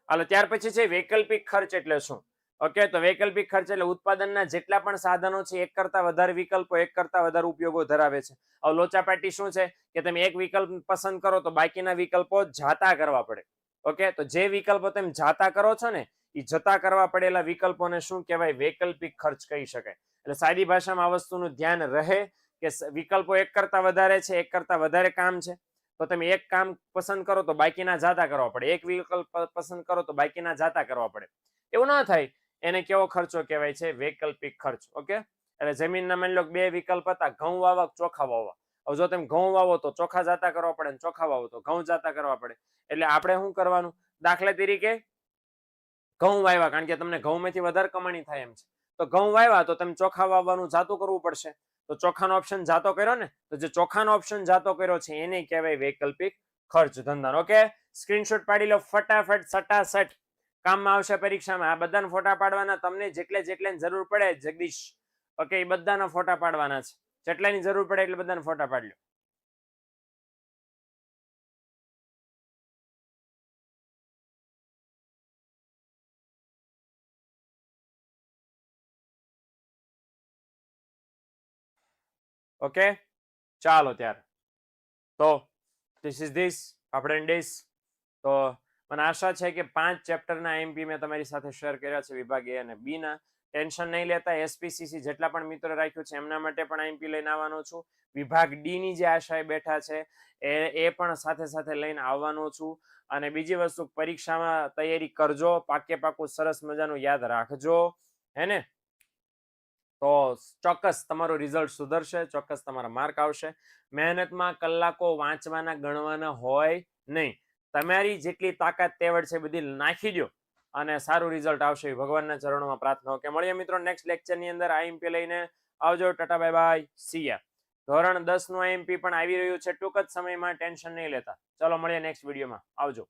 હાલો, ત્યાર પછી છે વૈકલ્પિક ખર્ચ એટલે શું? ઓકે, તો વૈકલ્પિક ખર્ચ એટલે ઉત્પાદનના જેટલા પણ સાધનો છે એક કરતા વધારે વિકલ્પો, એક કરતા વધારે ઉપયોગો ધરાવે છે. હવે લોચાપાટી શું છે કે તમે એક વિકલ્પ પસંદ કરો તો બાકીના વિકલ્પો જાતા કરવા પડે. ઓકે, તો જે વિકલ્પો તમે જાતા કરો છો ને એ જતા કરવા પડેલા વિકલ્પોને શું કહેવાય? વૈકલ્પિક ખર્ચ કહી શકાય. એટલે સાદી ભાષામાં આ વસ્તુનું ધ્યાન રહે કે વિકલ્પો એક કરતા વધારે છે, એક કરતા વધારે કામ છે, તો તમે એક કામ પસંદ કરો તો બાકીના જાતા કરવા પડે, એક વિકલ્પ પસંદ કરો તો બાકીના જાતા કરવા પડે. એવું ના થાય એને કેવો ખર્ચો કહેવાય છે? વૈકલ્પિક ખર્ચ. ઓકે, એટલે જમીનના માની લો 2 વિકલ્પ હતા, ઘઉં વાવવા, ચોખા વાવવા. હવે જો તમે ઘઉં વાવો તો ચોખા જાતા કરવા પડે, ને ચોખા વાવો તો ઘઉં જાતા કરવા પડે. એટલે આપણે શું કરવાનું? દાખલા તરીકે ઘઉં વાવ્યા કારણ કે તમને ઘઉંમાંથી વધારે કમાણી થાય એમ છે, તો ઘઉં વાવ્યા તો તમે ચોખા વાવવાનું જાતું કરવું પડશે. તો ચોખાનો ઓપ્શન જાતો કર્યો ને, તો જે ચોખાનો ઓપ્શન જાતો કર્યો છે એને કહેવાય વૈકલ્પિક ખર્ચ ધંધાનો. ઓકે, સ્ક્રીનશોટ પાડી લો ફટાફટ, સટાસટ કામમાં આવશે પરીક્ષામાં. આ બધાના ફોટા પાડવાના, તમને જેટલે જરૂર પડે જગદીશ. ઓકે, એ બધાના ફોટા પાડવાના છે, જેટલાની જરૂર પડે એટલે બધાના ફોટા પાડી લો. ઓકે, ચાલો ત્યારે તો ધીસ ઇઝ ધીસ આપણે તો મને આશા છે કે 5 ચેપ્ટરના આઈએમપી મેં તમારી સાથે શેર કર્યા છે, વિભાગ એ અને બી ના. ટેન્શન નહીં લેતા, એસપીસીસી જેટલા પણ મિત્રો રાખ્યું છે એમના માટે પણ આઈએમપી લઈને આવવાનો છું. વિભાગ ડી ની જે આશાએ બેઠા છે એ પણ સાથે સાથે લઈને આવવાનો છું. અને બીજી વસ્તુ, પરીક્ષામાં તૈયારી કરજો, પાકે પાકું સરસ મજાનું યાદ રાખજો, હે ને? તો ચોક્કસ તમારું રિઝલ્ટ સુધરશે, ચોક્કસ તમારા માર્ક આવશે. મહેનતમાં કલાકો વાંચવાના ગણવાના હોય નહીં, તમારી જેટલી તાકાત તેવડ છે બધી નાખી દો અને સારું રિઝલ્ટ આવશે. ભગવાનના ચરણોમાં પ્રાર્થના. કે મળીએ મિત્રો નેક્સ્ટ લેક્ચરની અંદર. આઈએમપી લઈને આવજો. ટાટા, બાય બાય, સી યા. ધોરણ 10 નું આઈએમપી પણ આવી રહ્યું છે ટૂંક જ સમયમાં, ટેન્શન નહીં લેતા. ચલો મળીએ નેક્સ્ટ વિડીયોમાં. આવજો.